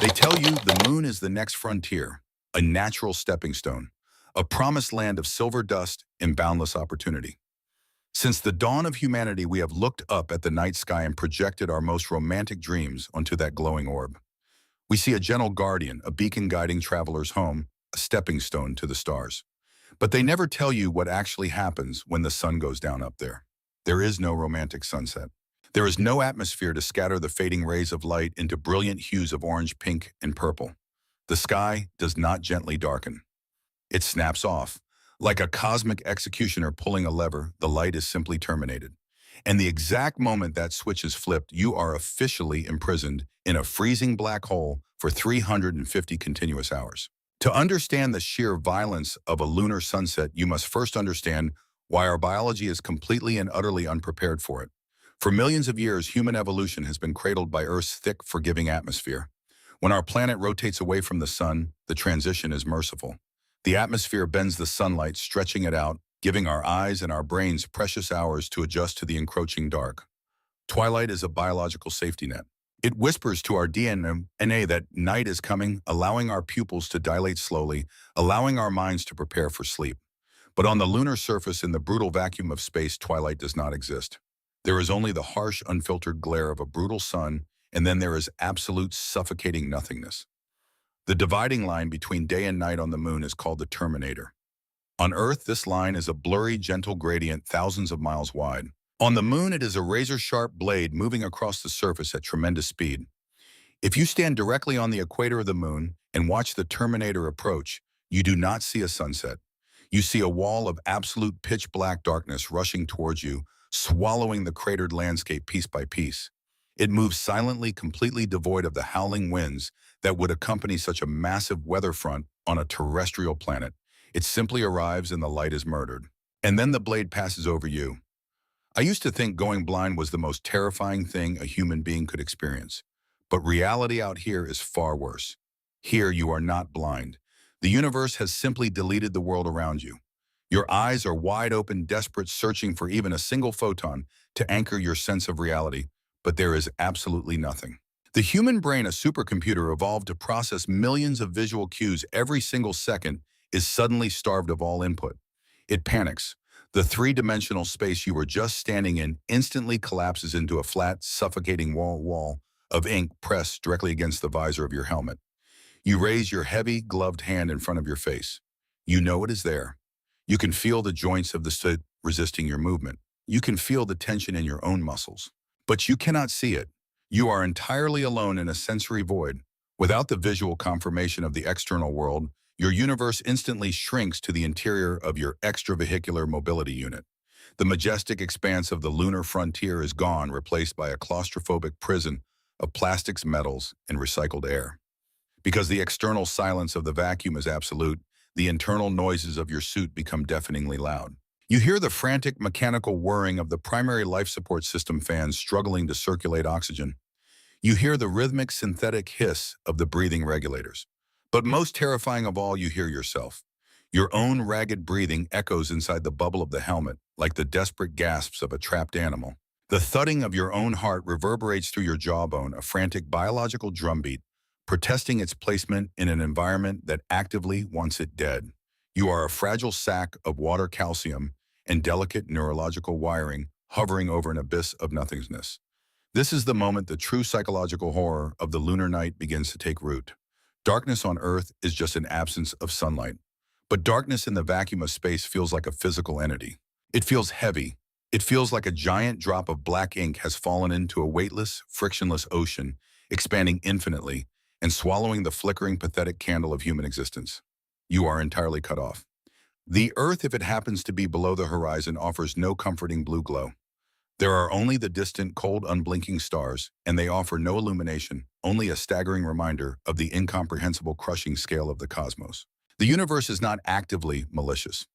They tell you the moon is the next frontier, a natural stepping stone, a promised land of silver dust and boundless opportunity. Since the dawn of humanity, we have looked up at the night sky and projected our most romantic dreams onto that glowing orb. We see a gentle guardian, a beacon guiding travelers home, a stepping stone to the stars. But they never tell you what actually happens when the sun goes down up there. There is no romantic sunset. There is no atmosphere to scatter the fading rays of light into brilliant hues of orange, pink, and purple. The sky does not gently darken. It snaps off. Like a cosmic executioner pulling a lever, the light is simply terminated. And the exact moment that switch is flipped, you are officially imprisoned in a freezing black hole for 350 continuous hours. To understand the sheer violence of a lunar sunset, you must first understand why our biology is completely and utterly unprepared for it. For millions of years, human evolution has been cradled by Earth's thick, forgiving atmosphere. When our planet rotates away from the sun, the transition is merciful. The atmosphere bends the sunlight, stretching it out, giving our eyes and our brains precious hours to adjust to the encroaching dark. Twilight is a biological safety net. It whispers to our DNA that night is coming, allowing our pupils to dilate slowly, allowing our minds to prepare for sleep. But on the lunar surface, in the brutal vacuum of space, twilight does not exist. There is only the harsh, unfiltered glare of a brutal sun, and then there is absolute, suffocating nothingness. The dividing line between day and night on the moon is called the terminator. On Earth, this line is a blurry, gentle gradient thousands of miles wide. On the moon, it is a razor-sharp blade moving across the surface at tremendous speed. If you stand directly on the equator of the moon and watch the terminator approach, you do not see a sunset. You see a wall of absolute pitch-black darkness rushing towards you, swallowing the cratered landscape piece by piece. It moves silently, completely devoid of the howling winds that would accompany such a massive weather front on a terrestrial planet. It simply arrives and the light is murdered. And then the blade passes over you. I used to think going blind was the most terrifying thing a human being could experience. But reality out here is far worse. Here you are not blind. The universe has simply deleted the world around you. Your eyes are wide open, desperate, searching for even a single photon to anchor your sense of reality, but there is absolutely nothing. The human brain, a supercomputer evolved to process millions of visual cues every single second, is suddenly starved of all input. It panics. The three-dimensional space you were just standing in instantly collapses into a flat, suffocating wall of ink pressed directly against the visor of your helmet. You raise your heavy, gloved hand in front of your face. You know it is there. You can feel the joints of the suit resisting your movement. You can feel the tension in your own muscles. But you cannot see it. You are entirely alone in a sensory void. Without the visual confirmation of the external world, your universe instantly shrinks to the interior of your extravehicular mobility unit. The majestic expanse of the lunar frontier is gone, replaced by a claustrophobic prison of plastics, metals, and recycled air. Because the external silence of the vacuum is absolute, the internal noises of your suit become deafeningly loud. You hear the frantic mechanical whirring of the primary life support system fans struggling to circulate oxygen. You hear the rhythmic synthetic hiss of the breathing regulators. But most terrifying of all, you hear yourself. Your own ragged breathing echoes inside the bubble of the helmet, like the desperate gasps of a trapped animal. The thudding of your own heart reverberates through your jawbone, a frantic biological drumbeat, protesting its placement in an environment that actively wants it dead. You are a fragile sack of water, calcium, and delicate neurological wiring hovering over an abyss of nothingness. This is the moment the true psychological horror of the lunar night begins to take root. Darkness on Earth is just an absence of sunlight. But darkness in the vacuum of space feels like a physical entity. It feels heavy. It feels like a giant drop of black ink has fallen into a weightless, frictionless ocean, expanding infinitely and swallowing the flickering, pathetic candle of human existence. You are entirely cut off. The Earth, if it happens to be below the horizon, offers no comforting blue glow. There are only the distant, cold, unblinking stars, and they offer no illumination, only a staggering reminder of the incomprehensible, crushing scale of the cosmos. The universe is not actively malicious.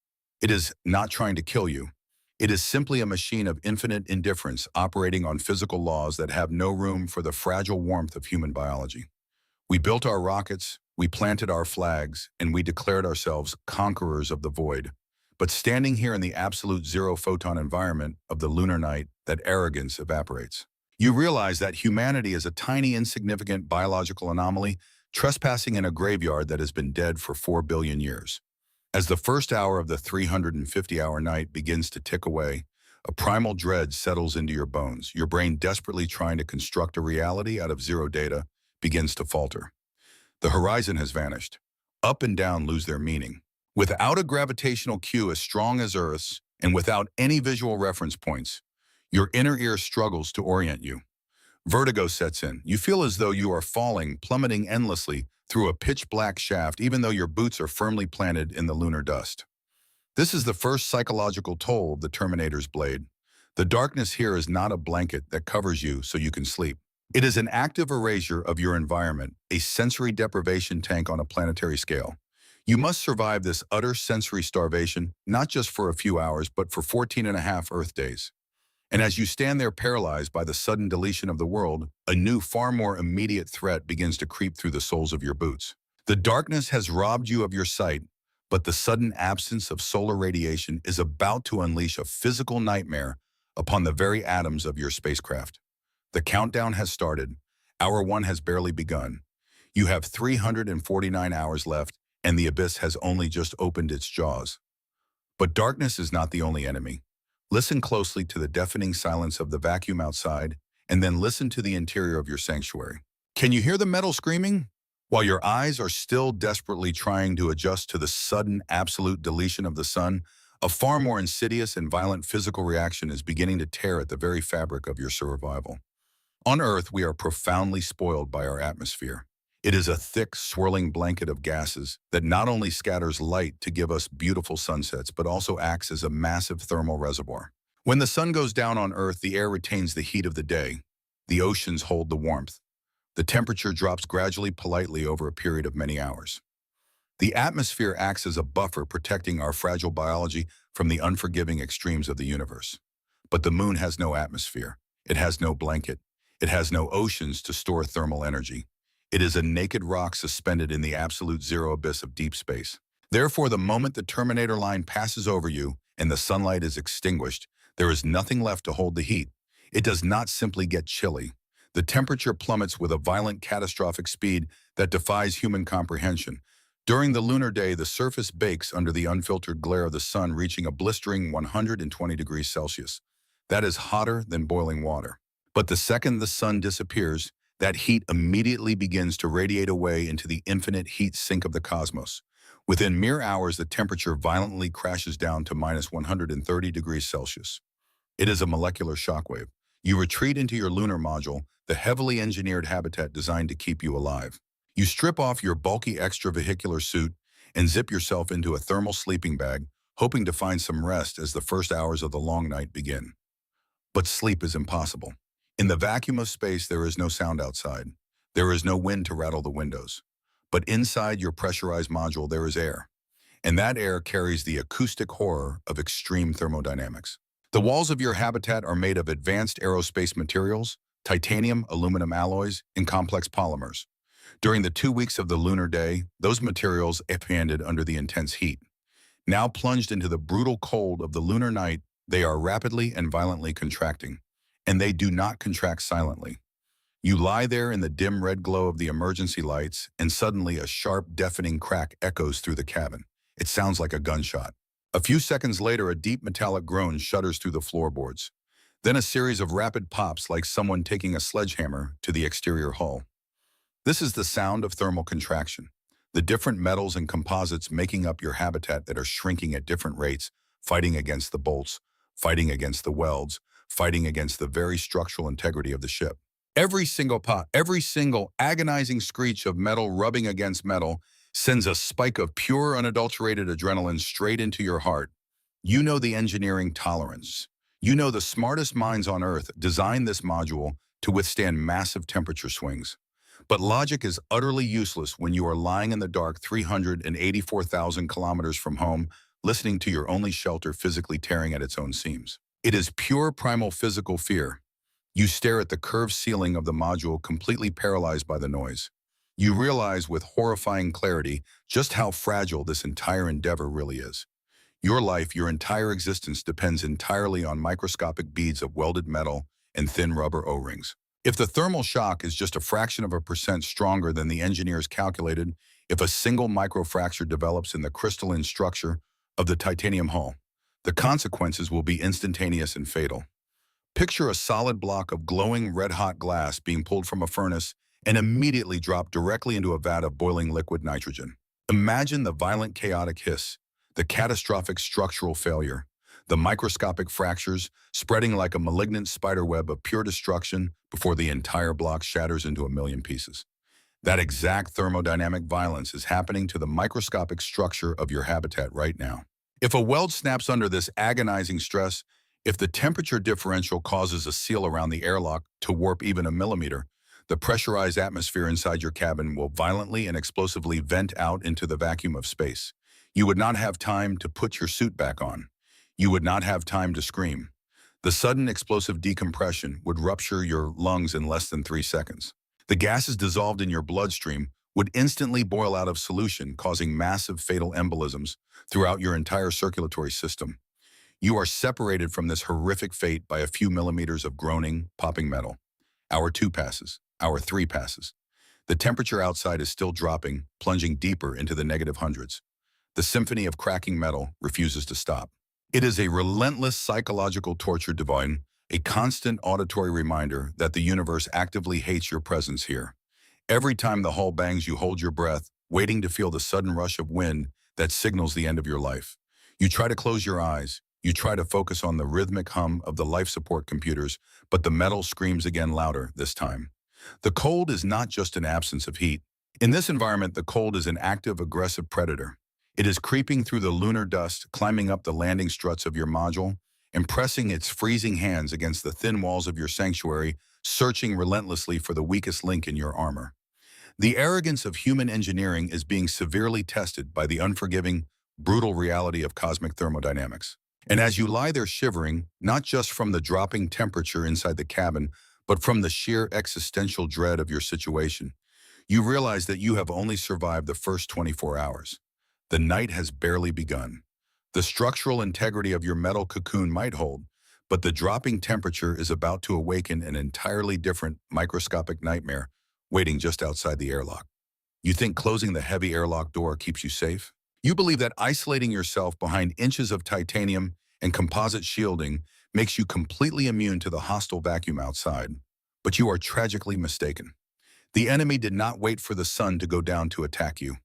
It is not trying to kill you. It is simply a machine of infinite indifference operating on physical laws that have no room for the fragile warmth of human biology. We built our rockets, we planted our flags, and we declared ourselves conquerors of the void. But standing here in the absolute zero-photon environment of the lunar night, that arrogance evaporates. You realize that humanity is a tiny, insignificant biological anomaly trespassing in a graveyard that has been dead for 4 billion years. As the first hour of the 350-hour night begins to tick away, a primal dread settles into your bones. Your brain, desperately trying to construct a reality out of zero data, begins to falter. The horizon has vanished. Up and down lose their meaning. Without a gravitational cue as strong as Earth's, and without any visual reference points, your inner ear struggles to orient you. Vertigo sets in. You feel as though you are falling, plummeting endlessly through a pitch-black shaft, even though your boots are firmly planted in the lunar dust. This is the first psychological toll of the Terminator's blade. The darkness here is not a blanket that covers you so you can sleep. It is an active erasure of your environment, a sensory deprivation tank on a planetary scale. You must survive this utter sensory starvation, not just for a few hours, but for 14 and a half Earth days. And as you stand there paralyzed by the sudden deletion of the world, a new, far more immediate threat begins to creep through the soles of your boots. The darkness has robbed you of your sight, but the sudden absence of solar radiation is about to unleash a physical nightmare upon the very atoms of your spacecraft. The countdown has started. Hour 1 has barely begun. You have 349 hours left, and the abyss has only just opened its jaws. But darkness is not the only enemy. Listen closely to the deafening silence of the vacuum outside, and then listen to the interior of your sanctuary. Can you hear the metal screaming? While your eyes are still desperately trying to adjust to the sudden, absolute deletion of the sun, a far more insidious and violent physical reaction is beginning to tear at the very fabric of your survival. On Earth, we are profoundly spoiled by our atmosphere. It is a thick, swirling blanket of gases that not only scatters light to give us beautiful sunsets, but also acts as a massive thermal reservoir. When the sun goes down on Earth, the air retains the heat of the day. The oceans hold the warmth. The temperature drops gradually, politely over a period of many hours. The atmosphere acts as a buffer, protecting our fragile biology from the unforgiving extremes of the universe. But the moon has no atmosphere. It has no blanket. It has no oceans to store thermal energy. It is a naked rock suspended in the absolute zero abyss of deep space. Therefore, the moment the Terminator line passes over you and the sunlight is extinguished, there is nothing left to hold the heat. It does not simply get chilly. The temperature plummets with a violent, catastrophic speed that defies human comprehension. During the lunar day, the surface bakes under the unfiltered glare of the sun, reaching a blistering 120 degrees Celsius. That is hotter than boiling water. But the second the sun disappears, that heat immediately begins to radiate away into the infinite heat sink of the cosmos. Within mere hours, the temperature violently crashes down to minus 130 degrees Celsius. It is a molecular shockwave. You retreat into your lunar module, the heavily engineered habitat designed to keep you alive. You strip off your bulky extravehicular suit and zip yourself into a thermal sleeping bag, hoping to find some rest as the first hours of the long night begin. But sleep is impossible. In the vacuum of space, there is no sound outside. There is no wind to rattle the windows. But inside your pressurized module, there is air. And that air carries the acoustic horror of extreme thermodynamics. The walls of your habitat are made of advanced aerospace materials, titanium, aluminum alloys, and complex polymers. During the 2 weeks of the lunar day, those materials expanded under the intense heat. Now plunged into the brutal cold of the lunar night, they are rapidly and violently contracting. And they do not contract silently. You lie there in the dim red glow of the emergency lights, and suddenly a sharp, deafening crack echoes through the cabin. It sounds like a gunshot. A few seconds later, a deep metallic groan shudders through the floorboards. Then a series of rapid pops, like someone taking a sledgehammer to the exterior hull. This is the sound of thermal contraction. The different metals and composites making up your habitat that are shrinking at different rates, fighting against the bolts, fighting against the welds, fighting against the very structural integrity of the ship. Every single pop, every single agonizing screech of metal rubbing against metal sends a spike of pure, unadulterated adrenaline straight into your heart. You know the engineering tolerance. You know the smartest minds on Earth designed this module to withstand massive temperature swings. But logic is utterly useless when you are lying in the dark 384,000 kilometers from home, listening to your only shelter physically tearing at its own seams. It is pure primal physical fear. You stare at the curved ceiling of the module, completely paralyzed by the noise. You realize with horrifying clarity just how fragile this entire endeavor really is. Your life, your entire existence depends entirely on microscopic beads of welded metal and thin rubber O-rings. If the thermal shock is just a fraction of a percent stronger than the engineers calculated, if a single microfracture develops in the crystalline structure of the titanium hull, the consequences will be instantaneous and fatal. Picture a solid block of glowing red-hot glass being pulled from a furnace and immediately dropped directly into a vat of boiling liquid nitrogen. Imagine the violent chaotic hiss, the catastrophic structural failure, the microscopic fractures spreading like a malignant spiderweb of pure destruction before the entire block shatters into a million pieces. That exact thermodynamic violence is happening to the microscopic structure of your habitat right now. If a weld snaps under this agonizing stress, if the temperature differential causes a seal around the airlock to warp even a millimeter, the pressurized atmosphere inside your cabin will violently and explosively vent out into the vacuum of space. You would not have time to put your suit back on. You would not have time to scream. The sudden explosive decompression would rupture your lungs in less than 3 seconds. The gases dissolved in your bloodstream would instantly boil out of solution, causing massive fatal embolisms throughout your entire circulatory system. You are separated from this horrific fate by a few millimeters of groaning, popping metal. Hour 2 passes. Hour 3 passes. The temperature outside is still dropping, plunging deeper into the negative hundreds. The symphony of cracking metal refuses to stop. It is a relentless psychological torture divine, a constant auditory reminder that the universe actively hates your presence here. Every time the hull bangs, you hold your breath, waiting to feel the sudden rush of wind that signals the end of your life. You try to close your eyes. You try to focus on the rhythmic hum of the life support computers, but the metal screams again louder this time. The cold is not just an absence of heat. In this environment, the cold is an active, aggressive predator. It is creeping through the lunar dust, climbing up the landing struts of your module, and pressing its freezing hands against the thin walls of your sanctuary, searching relentlessly for the weakest link in your armor. The arrogance of human engineering is being severely tested by the unforgiving, brutal reality of cosmic thermodynamics. And as you lie there shivering, not just from the dropping temperature inside the cabin, but from the sheer existential dread of your situation, you realize that you have only survived the first 24 hours. The night has barely begun. The structural integrity of your metal cocoon might hold, but the dropping temperature is about to awaken an entirely different microscopic nightmare waiting just outside the airlock. You think closing the heavy airlock door keeps you safe? You believe that isolating yourself behind inches of titanium and composite shielding makes you completely immune to the hostile vacuum outside. But you are tragically mistaken. The enemy did not wait for the sun to go down to attack you.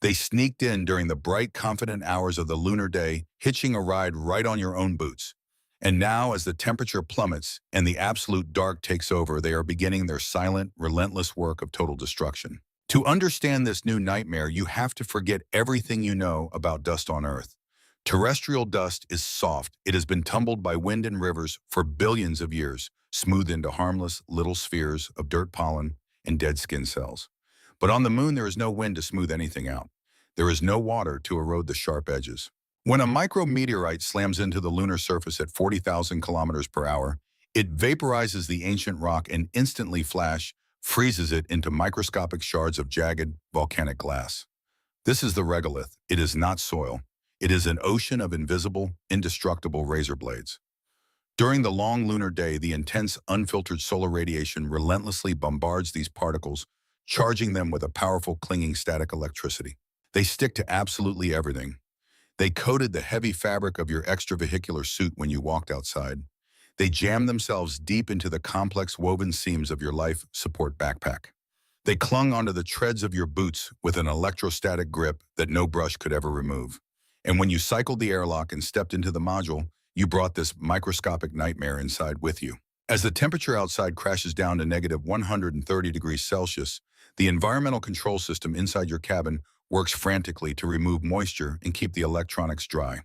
They sneaked in during the bright, confident hours of the lunar day, hitching a ride right on your own boots. And now, as the temperature plummets and the absolute dark takes over, they are beginning their silent, relentless work of total destruction. To understand this new nightmare, you have to forget everything you know about dust on Earth. Terrestrial dust is soft. It has been tumbled by wind and rivers for billions of years, smoothed into harmless little spheres of dirt pollen and dead skin cells. But on the moon, there is no wind to smooth anything out. There is no water to erode the sharp edges. When a micrometeorite slams into the lunar surface at 40,000 kilometers per hour, it vaporizes the ancient rock and instantly freezes it into microscopic shards of jagged, volcanic glass. This is the regolith. It is not soil. It is an ocean of invisible, indestructible razor blades. During the long lunar day, the intense, unfiltered solar radiation relentlessly bombards these particles, charging them with a powerful, clinging static electricity. They stick to absolutely everything. They coated the heavy fabric of your extravehicular suit when you walked outside. They jammed themselves deep into the complex woven seams of your life support backpack. They clung onto the treads of your boots with an electrostatic grip that no brush could ever remove. And when you cycled the airlock and stepped into the module, you brought this microscopic nightmare inside with you. As the temperature outside crashes down to negative 130 degrees Celsius, the environmental control system inside your cabin works frantically to remove moisture and keep the electronics dry.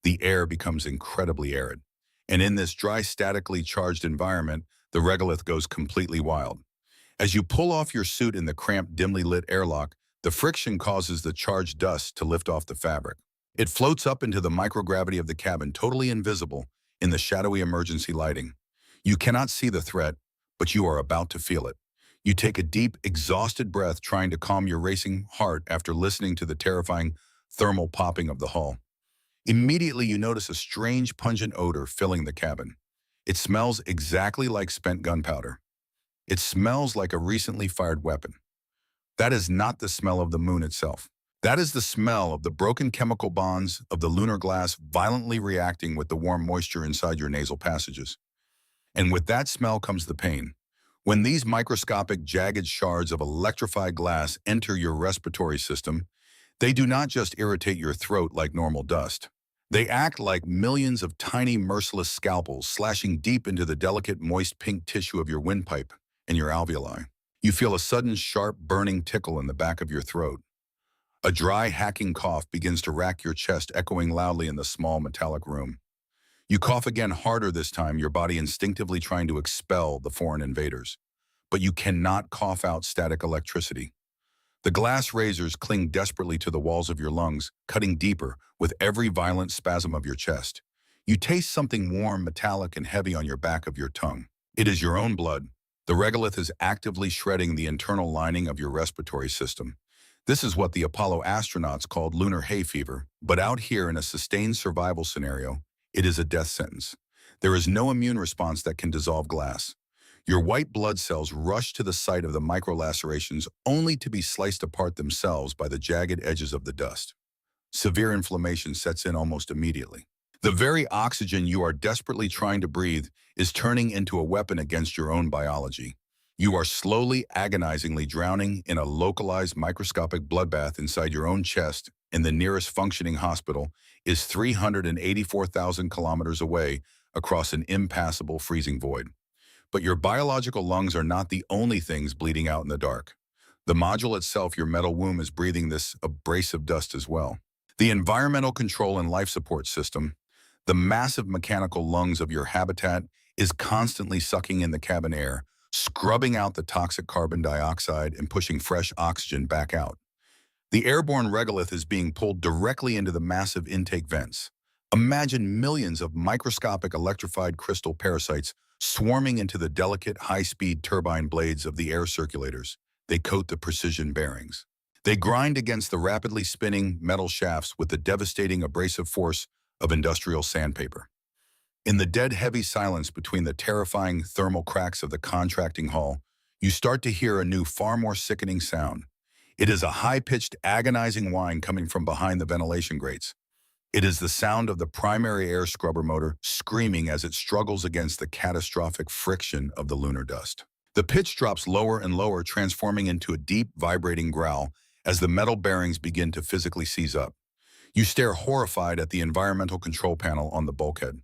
The air becomes incredibly arid. And in this dry, statically charged environment, the regolith goes completely wild. As you pull off your suit in the cramped, dimly lit airlock, the friction causes the charged dust to lift off the fabric. It floats up into the microgravity of the cabin, totally invisible in the shadowy emergency lighting. You cannot see the threat, but you are about to feel it. You take a deep, exhausted breath, trying to calm your racing heart after listening to the terrifying thermal popping of the hull. Immediately, you notice a strange, pungent odor filling the cabin. It smells exactly like spent gunpowder. It smells like a recently fired weapon. That is not the smell of the moon itself. That is the smell of the broken chemical bonds of the lunar glass violently reacting with the warm moisture inside your nasal passages. And with that smell comes the pain. When these microscopic, jagged shards of electrified glass enter your respiratory system, they do not just irritate your throat like normal dust. They act like millions of tiny, merciless scalpels slashing deep into the delicate, moist pink tissue of your windpipe and your alveoli. You feel a sudden, sharp, burning tickle in the back of your throat. A dry, hacking cough begins to rack your chest, echoing loudly in the small, metallic room. You cough again, harder this time, your body instinctively trying to expel the foreign invaders. But you cannot cough out static electricity. The glass razors cling desperately to the walls of your lungs, cutting deeper with every violent spasm of your chest. You taste something warm, metallic, and heavy on your back of your tongue. It is your own blood. The regolith is actively shredding the internal lining of your respiratory system. This is what the Apollo astronauts called lunar hay fever, but out here in a sustained survival scenario, it is a death sentence. There is no immune response that can dissolve glass. Your white blood cells rush to the site of the microlacerations only to be sliced apart themselves by the jagged edges of the dust. Severe inflammation sets in almost immediately. The very oxygen you are desperately trying to breathe is turning into a weapon against your own biology. You are slowly, agonizingly drowning in a localized microscopic bloodbath inside your own chest, and the nearest functioning hospital is 384,000 kilometers away across an impassable freezing void. But your biological lungs are not the only things bleeding out in the dark. The module itself, your metal womb, is breathing this abrasive dust as well. The environmental control and life support system, the massive mechanical lungs of your habitat, is constantly sucking in the cabin air, scrubbing out the toxic carbon dioxide and pushing fresh oxygen back out. The airborne regolith is being pulled directly into the massive intake vents. Imagine millions of microscopic electrified crystal parasites swarming into the delicate, high-speed turbine blades of the air circulators. They coat the precision bearings. They grind against the rapidly spinning metal shafts with the devastating abrasive force of industrial sandpaper. In the dead, heavy silence between the terrifying thermal cracks of the contracting hull, you start to hear a new, far more sickening sound. It is a high-pitched, agonizing whine coming from behind the ventilation grates. It is the sound of the primary air scrubber motor screaming as it struggles against the catastrophic friction of the lunar dust. The pitch drops lower and lower, transforming into a deep, vibrating growl as the metal bearings begin to physically seize up. You stare horrified at the environmental control panel on the bulkhead.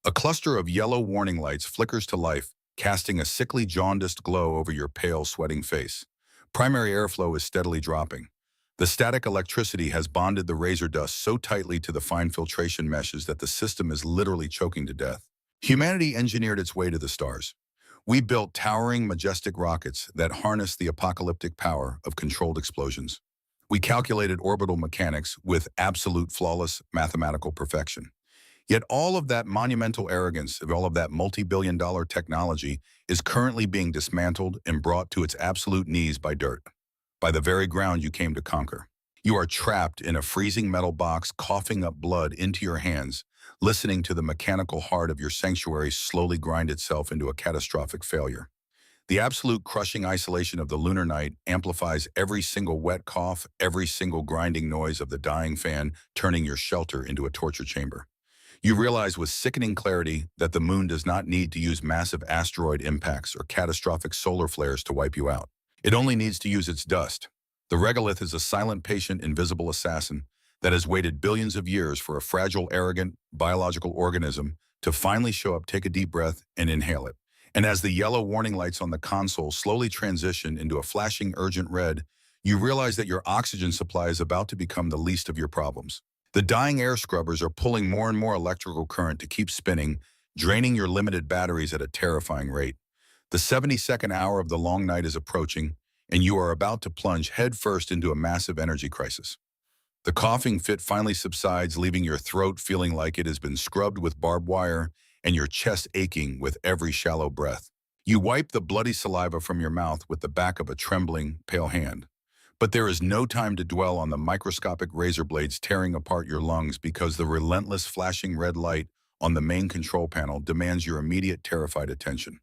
A cluster of yellow warning lights flickers to life, casting a sickly, jaundiced glow over your pale, sweating face. Primary airflow is steadily dropping. The static electricity has bonded the razor dust so tightly to the fine filtration meshes that the system is literally choking to death. Humanity engineered its way to the stars. We built towering, majestic rockets that harness the apocalyptic power of controlled explosions. We calculated orbital mechanics with absolute flawless mathematical perfection. Yet all of that monumental arrogance, of all of that multi-billion-dollar technology is currently being dismantled and brought to its absolute knees by dirt, by the very ground you came to conquer. You are trapped in a freezing metal box, coughing up blood into your hands, listening to the mechanical heart of your sanctuary slowly grind itself into a catastrophic failure. The absolute crushing isolation of the lunar night amplifies every single wet cough, every single grinding noise of the dying fan, turning your shelter into a torture chamber. You realize with sickening clarity that the moon does not need to use massive asteroid impacts or catastrophic solar flares to wipe you out. It only needs to use its dust. The regolith is a silent, patient, invisible assassin that has waited billions of years for a fragile, arrogant, biological organism to finally show up, take a deep breath, and inhale it. And as the yellow warning lights on the console slowly transition into a flashing, urgent red, you realize that your oxygen supply is about to become the least of your problems. The dying air scrubbers are pulling more and more electrical current to keep spinning, draining your limited batteries at a terrifying rate. The 72nd hour of the long night is approaching, and you are about to plunge headfirst into a massive energy crisis. The coughing fit finally subsides, leaving your throat feeling like it has been scrubbed with barbed wire and your chest aching with every shallow breath. You wipe the bloody saliva from your mouth with the back of a trembling, pale hand. But there is no time to dwell on the microscopic razor blades tearing apart your lungs because the relentless flashing red light on the main control panel demands your immediate terrified attention.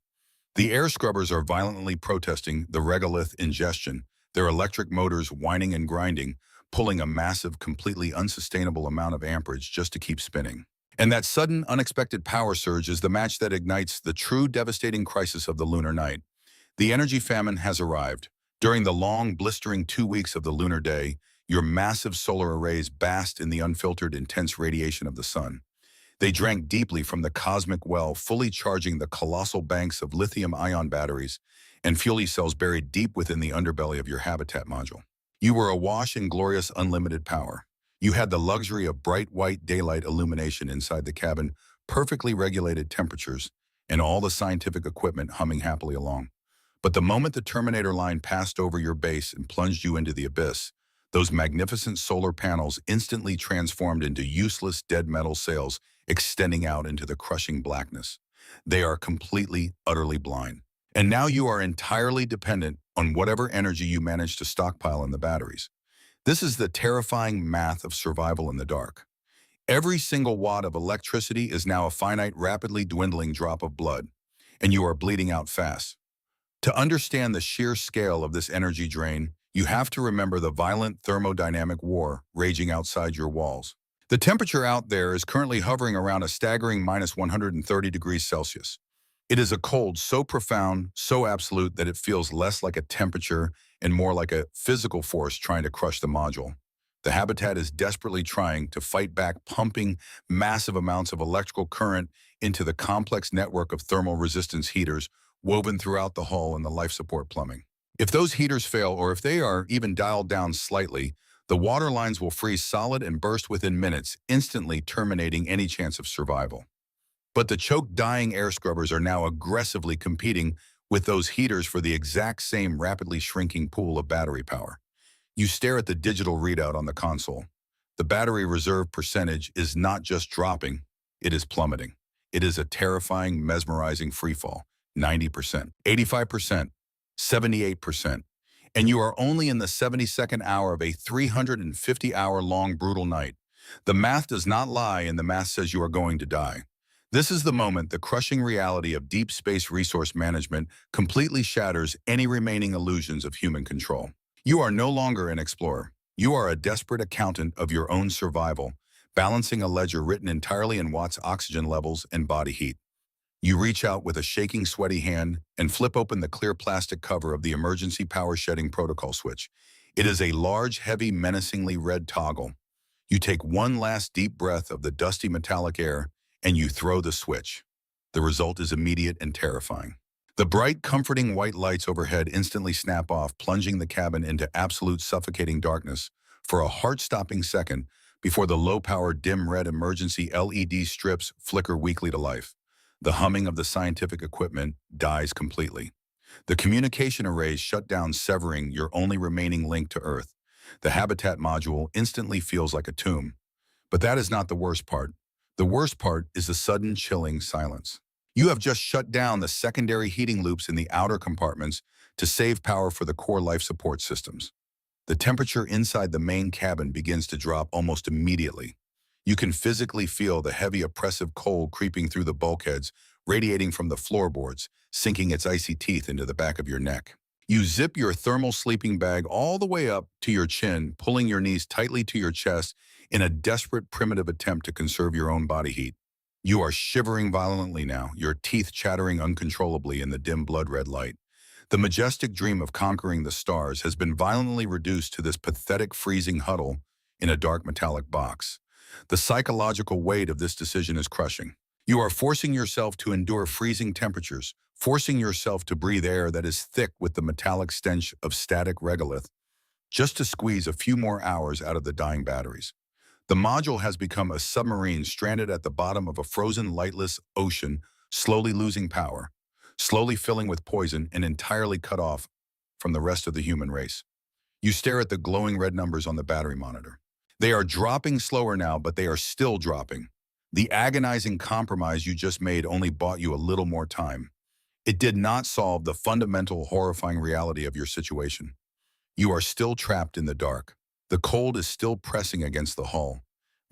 The air scrubbers are violently protesting the regolith ingestion, their electric motors whining and grinding, pulling a massive, completely unsustainable amount of amperage just to keep spinning. And that sudden, unexpected power surge is the match that ignites the true devastating crisis of the lunar night. The energy famine has arrived. During the long, blistering 2 weeks of the lunar day, your massive solar arrays basked in the unfiltered, intense radiation of the sun. They drank deeply from the cosmic well, fully charging the colossal banks of lithium-ion batteries and fuel cells buried deep within the underbelly of your habitat module. You were awash in glorious unlimited power. You had the luxury of bright white daylight illumination inside the cabin, perfectly regulated temperatures, and all the scientific equipment humming happily along. But the moment the Terminator line passed over your base and plunged you into the abyss, those magnificent solar panels instantly transformed into useless dead metal sails extending out into the crushing blackness. They are completely, utterly blind. And now you are entirely dependent on whatever energy you manage to stockpile in the batteries. This is the terrifying math of survival in the dark. Every single watt of electricity is now a finite, rapidly dwindling drop of blood, and you are bleeding out fast. To understand the sheer scale of this energy drain, you have to remember the violent thermodynamic war raging outside your walls. The temperature out there is currently hovering around a staggering minus 130 degrees Celsius. It is a cold so profound, so absolute that it feels less like a temperature and more like a physical force trying to crush the module. The habitat is desperately trying to fight back, pumping massive amounts of electrical current into the complex network of thermal resistance heaters woven throughout the hull and the life support plumbing. If those heaters fail, or if they are even dialed down slightly, the water lines will freeze solid and burst within minutes, instantly terminating any chance of survival. But the choked, dying air scrubbers are now aggressively competing with those heaters for the exact same rapidly shrinking pool of battery power. You stare at the digital readout on the console. The battery reserve percentage is not just dropping, it is plummeting. It is a terrifying, mesmerizing freefall. 90%, 85%, 78%. And you are only in the 72nd hour of a 350-hour-long brutal night. The math does not lie, and the math says you are going to die. This is the moment the crushing reality of deep space resource management completely shatters any remaining illusions of human control. You are no longer an explorer. You are a desperate accountant of your own survival, balancing a ledger written entirely in watts, oxygen levels, and body heat. You reach out with a shaking, sweaty hand and flip open the clear plastic cover of the emergency power shedding protocol switch. It is a large, heavy, menacingly red toggle. You take one last deep breath of the dusty metallic air and you throw the switch. The result is immediate and terrifying. The bright, comforting white lights overhead instantly snap off, plunging the cabin into absolute suffocating darkness for a heart-stopping second before the low-power, dim red emergency LED strips flicker weakly to life. The humming of the scientific equipment dies completely. The communication arrays shut down, severing your only remaining link to Earth. The habitat module instantly feels like a tomb. But that is not the worst part. The worst part is the sudden, chilling silence. You have just shut down the secondary heating loops in the outer compartments to save power for the core life support systems. The temperature inside the main cabin begins to drop almost immediately. You can physically feel the heavy, oppressive cold creeping through the bulkheads, radiating from the floorboards, sinking its icy teeth into the back of your neck. You zip your thermal sleeping bag all the way up to your chin, pulling your knees tightly to your chest in a desperate, primitive attempt to conserve your own body heat. You are shivering violently now, your teeth chattering uncontrollably in the dim blood-red light. The majestic dream of conquering the stars has been violently reduced to this pathetic, freezing huddle in a dark metallic box. The psychological weight of this decision is crushing. You are forcing yourself to endure freezing temperatures, forcing yourself to breathe air that is thick with the metallic stench of static regolith, just to squeeze a few more hours out of the dying batteries. The module has become a submarine stranded at the bottom of a frozen, lightless ocean, slowly losing power, slowly filling with poison, and entirely cut off from the rest of the human race. You stare at the glowing red numbers on the battery monitor. They are dropping slower now, but they are still dropping. The agonizing compromise you just made only bought you a little more time. It did not solve the fundamental, horrifying reality of your situation. You are still trapped in the dark. The cold is still pressing against the hull.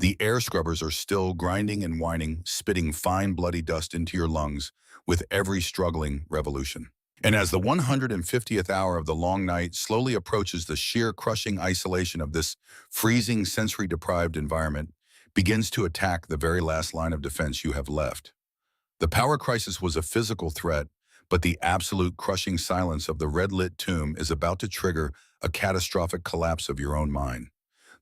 The air scrubbers are still grinding and whining, spitting fine bloody dust into your lungs with every struggling revolution. And as the 150th hour of the long night slowly approaches, the sheer crushing isolation of this freezing, sensory-deprived environment begins to attack the very last line of defense you have left. The power crisis was a physical threat, but the absolute crushing silence of the red-lit tomb is about to trigger a catastrophic collapse of your own mind.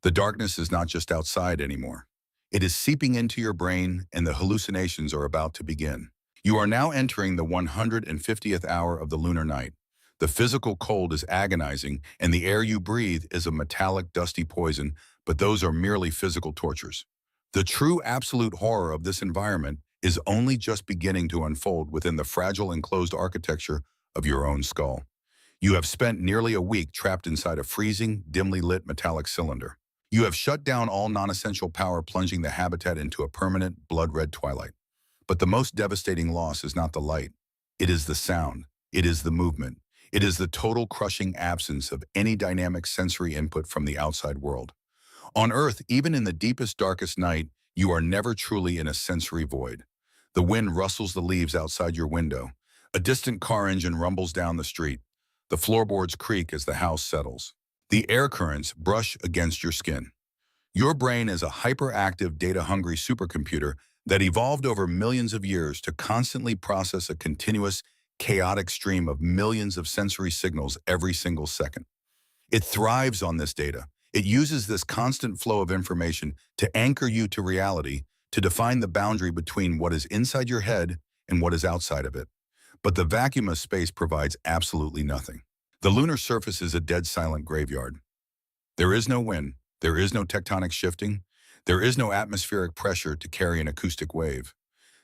The darkness is not just outside anymore. It is seeping into your brain, and the hallucinations are about to begin. You are now entering the 150th hour of the lunar night. The physical cold is agonizing, and the air you breathe is a metallic, dusty poison, but those are merely physical tortures. The true absolute horror of this environment is only just beginning to unfold within the fragile enclosed architecture of your own skull. You have spent nearly a week trapped inside a freezing, dimly lit metallic cylinder. You have shut down all non-essential power, plunging the habitat into a permanent, blood-red twilight. But the most devastating loss is not the light. It is the sound. It is the movement. It is the total crushing absence of any dynamic sensory input from the outside world. On Earth, even in the deepest, darkest night, you are never truly in a sensory void. The wind rustles the leaves outside your window. A distant car engine rumbles down the street. The floorboards creak as the house settles. The air currents brush against your skin. Your brain is a hyperactive, data-hungry supercomputer that evolved over millions of years to constantly process a continuous, chaotic stream of millions of sensory signals every single second. It thrives on this data. It uses this constant flow of information to anchor you to reality, to define the boundary between what is inside your head and what is outside of it. But the vacuum of space provides absolutely nothing. The lunar surface is a dead silent graveyard. There is no wind, there is no tectonic shifting, there is no atmospheric pressure to carry an acoustic wave.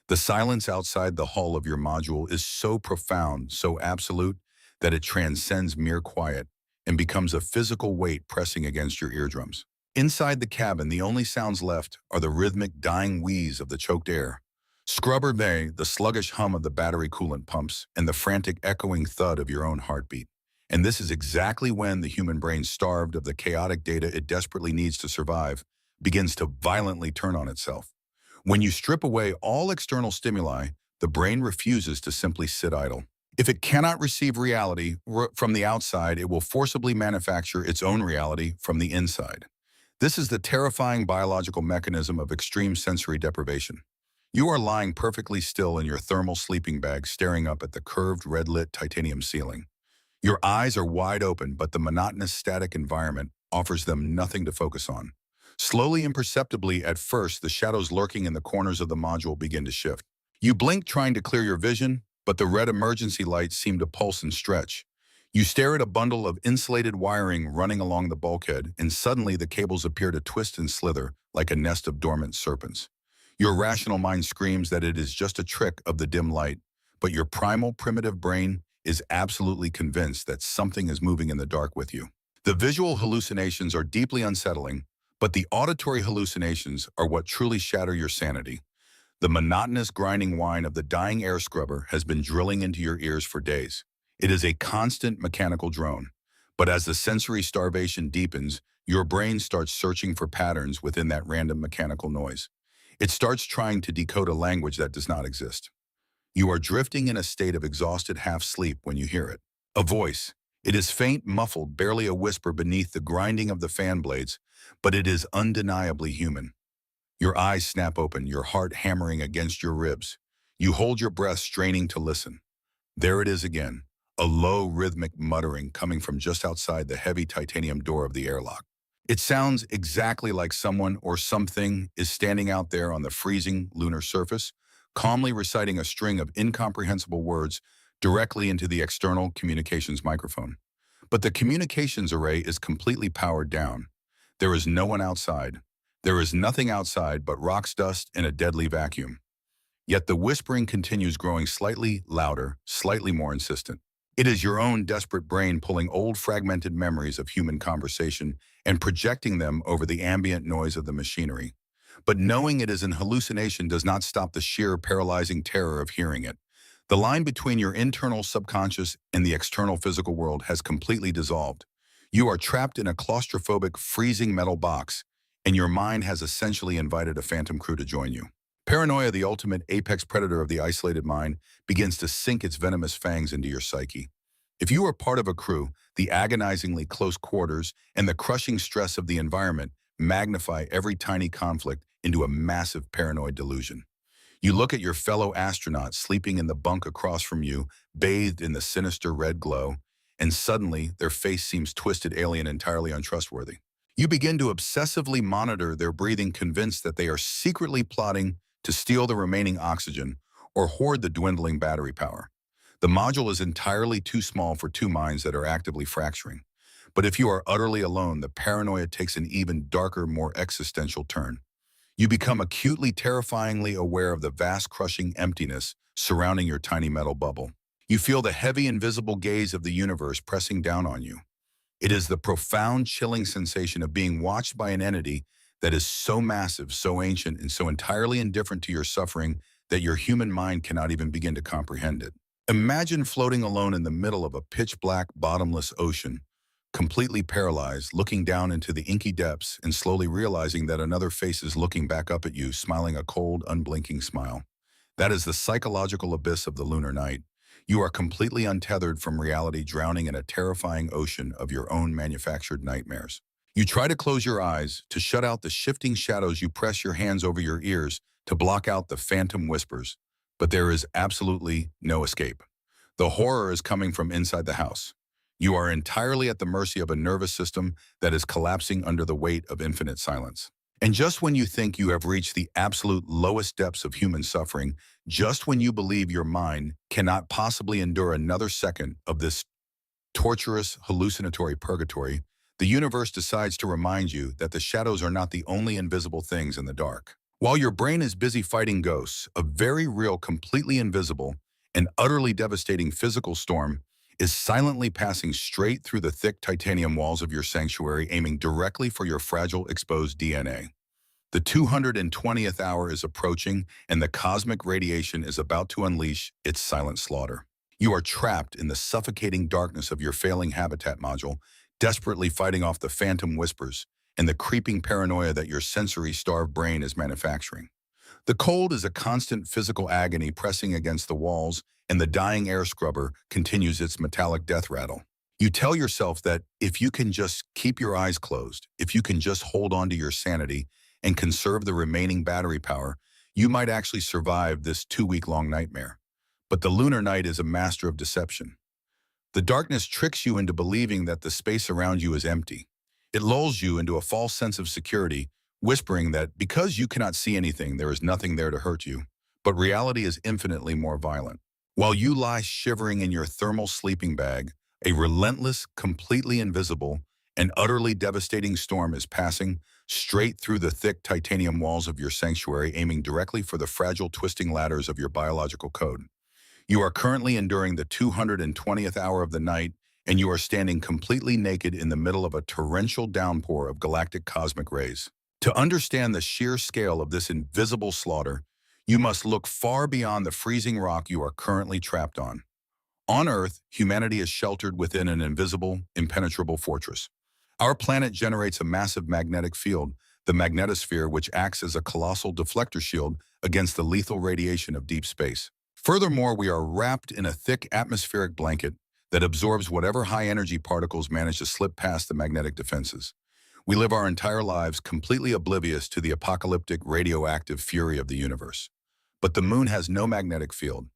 The silence outside the hull of your module is so profound, so absolute, that it transcends mere quiet and becomes a physical weight pressing against your eardrums. Inside the cabin, the only sounds left are the rhythmic dying wheeze of the choked air, scrubber bay, the sluggish hum of the battery coolant pumps, and the frantic echoing thud of your own heartbeat. And this is exactly when the human brain, starved of the chaotic data it desperately needs to survive, begins to violently turn on itself. When you strip away all external stimuli, the brain refuses to simply sit idle. If it cannot receive reality from the outside, it will forcibly manufacture its own reality from the inside. This is the terrifying biological mechanism of extreme sensory deprivation. You are lying perfectly still in your thermal sleeping bag, staring up at the curved, red-lit titanium ceiling. Your eyes are wide open, but the monotonous, static environment offers them nothing to focus on. Slowly, imperceptibly at first, the shadows lurking in the corners of the module begin to shift. You blink, trying to clear your vision, but the red emergency lights seem to pulse and stretch. You stare at a bundle of insulated wiring running along the bulkhead, and suddenly the cables appear to twist and slither like a nest of dormant serpents. Your rational mind screams that it is just a trick of the dim light, but your primal, primitive brain is absolutely convinced that something is moving in the dark with you. The visual hallucinations are deeply unsettling, but the auditory hallucinations are what truly shatter your sanity. The monotonous grinding whine of the dying air scrubber has been drilling into your ears for days. It is a constant mechanical drone. But as the sensory starvation deepens, your brain starts searching for patterns within that random mechanical noise. It starts trying to decode a language that does not exist. You are drifting in a state of exhausted half-sleep when you hear it. A voice. It is faint, muffled, barely a whisper beneath the grinding of the fan blades, but it is undeniably human. Your eyes snap open, your heart hammering against your ribs. You hold your breath, straining to listen. There it is again, a low, rhythmic muttering coming from just outside the heavy titanium door of the airlock. It sounds exactly like someone or something is standing out there on the freezing lunar surface, calmly reciting a string of incomprehensible words directly into the external communications microphone. But the communications array is completely powered down. There is no one outside. There is nothing outside but rocks, dust, and a deadly vacuum. Yet the whispering continues, growing slightly louder, slightly more insistent. It is your own desperate brain pulling old fragmented memories of human conversation and projecting them over the ambient noise of the machinery. But knowing it is an hallucination does not stop the sheer paralyzing terror of hearing it. The line between your internal subconscious and the external physical world has completely dissolved. You are trapped in a claustrophobic, freezing metal box, and your mind has essentially invited a phantom crew to join you. Paranoia, the ultimate apex predator of the isolated mind, begins to sink its venomous fangs into your psyche. If you are part of a crew, the agonizingly close quarters and the crushing stress of the environment magnify every tiny conflict into a massive paranoid delusion. You look at your fellow astronaut sleeping in the bunk across from you, bathed in the sinister red glow, and suddenly their face seems twisted, alien, entirely untrustworthy. You begin to obsessively monitor their breathing, convinced that they are secretly plotting to steal the remaining oxygen or hoard the dwindling battery power. The module is entirely too small for two minds that are actively fracturing. But if you are utterly alone, the paranoia takes an even darker, more existential turn. You become acutely, terrifyingly aware of the vast, crushing emptiness surrounding your tiny metal bubble. You feel the heavy, invisible gaze of the universe pressing down on you. It is the profound, chilling sensation of being watched by an entity that is so massive, so ancient, and so entirely indifferent to your suffering that your human mind cannot even begin to comprehend it. Imagine floating alone in the middle of a pitch-black, bottomless ocean, completely paralyzed, looking down into the inky depths and slowly realizing that another face is looking back up at you, smiling a cold, unblinking smile. That is the psychological abyss of the lunar night. You are completely untethered from reality, drowning in a terrifying ocean of your own manufactured nightmares. You try to close your eyes, to shut out the shifting shadows. You press your hands over your ears to block out the phantom whispers, but there is absolutely no escape. The horror is coming from inside the house. You are entirely at the mercy of a nervous system that is collapsing under the weight of infinite silence. And just when you think you have reached the absolute lowest depths of human suffering, just when you believe your mind cannot possibly endure another second of this torturous, hallucinatory purgatory, the universe decides to remind you that the shadows are not the only invisible things in the dark. While your brain is busy fighting ghosts, a very real, completely invisible, and utterly devastating physical storm is silently passing straight through the thick titanium walls of your sanctuary, aiming directly for your fragile, exposed DNA. The 220th hour is approaching, and the cosmic radiation is about to unleash its silent slaughter. You are trapped in the suffocating darkness of your failing habitat module, desperately fighting off the phantom whispers and the creeping paranoia that your sensory-starved brain is manufacturing. The cold is a constant physical agony pressing against the walls, and the dying air scrubber continues its metallic death rattle. You tell yourself that if you can just keep your eyes closed, if you can just hold on to your sanity and conserve the remaining battery power, you might actually survive this 2-week-long nightmare. But the lunar night is a master of deception. The darkness tricks you into believing that the space around you is empty. It lulls you into a false sense of security, whispering that because you cannot see anything, there is nothing there to hurt you. But reality is infinitely more violent. While you lie shivering in your thermal sleeping bag, a relentless, completely invisible, and utterly devastating storm is passing straight through the thick titanium walls of your sanctuary, aiming directly for the fragile, twisting ladders of your biological code. You are currently enduring the 220th hour of the night, and you are standing completely naked in the middle of a torrential downpour of galactic cosmic rays. To understand the sheer scale of this invisible slaughter, you must look far beyond the freezing rock you are currently trapped on. On Earth, humanity is sheltered within an invisible, impenetrable fortress. Our planet generates a massive magnetic field, the magnetosphere, which acts as a colossal deflector shield against the lethal radiation of deep space. Furthermore, we are wrapped in a thick atmospheric blanket that absorbs whatever high-energy particles manage to slip past the magnetic defenses. We live our entire lives completely oblivious to the apocalyptic radioactive fury of the universe. But the moon has no magnetic field.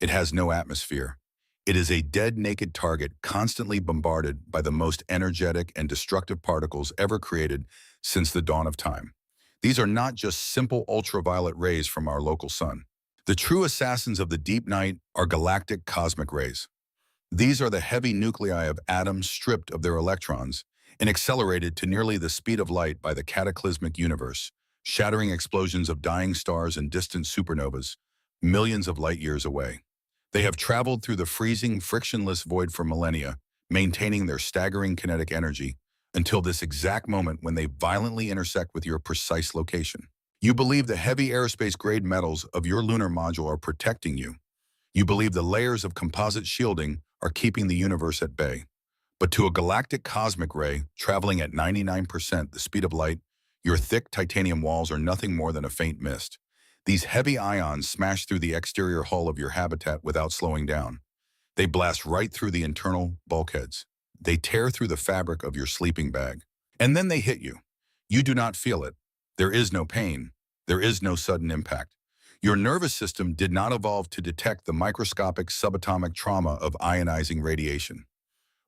It has no atmosphere. It is a dead, naked target constantly bombarded by the most energetic and destructive particles ever created since the dawn of time. These are not just simple ultraviolet rays from our local sun. The true assassins of the deep night are galactic cosmic rays. These are the heavy nuclei of atoms stripped of their electrons and accelerated to nearly the speed of light by the cataclysmic universe, shattering explosions of dying stars and distant supernovas, millions of light years away. They have traveled through the freezing, frictionless void for millennia, maintaining their staggering kinetic energy until this exact moment when they violently intersect with your precise location. You believe the heavy aerospace-grade metals of your lunar module are protecting you. You believe the layers of composite shielding are keeping the universe at bay. But to a galactic cosmic ray, traveling at 99% the speed of light, Your thick titanium walls are nothing more than a faint mist. These heavy ions smash through the exterior hull of your habitat without slowing down. They blast right through the internal bulkheads. They tear through the fabric of your sleeping bag. And then they hit you. You do not feel it. There is no pain. There is no sudden impact. Your nervous system did not evolve to detect the microscopic subatomic trauma of ionizing radiation.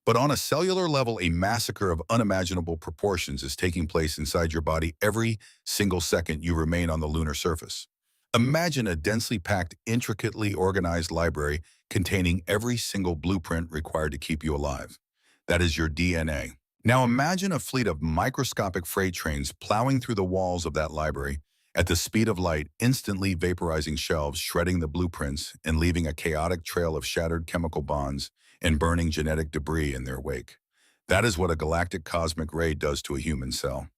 But on a cellular level, a massacre of unimaginable proportions is taking place inside your body every single second you remain on the lunar surface. Imagine a densely packed, intricately organized library containing every single blueprint required to keep you alive. That is your DNA. Now imagine a fleet of microscopic freight trains plowing through the walls of that library at the speed of light, instantly vaporizing shelves, shredding the blueprints, and leaving a chaotic trail of shattered chemical bonds and burning genetic debris in their wake. That is what a galactic cosmic ray does to a human cell.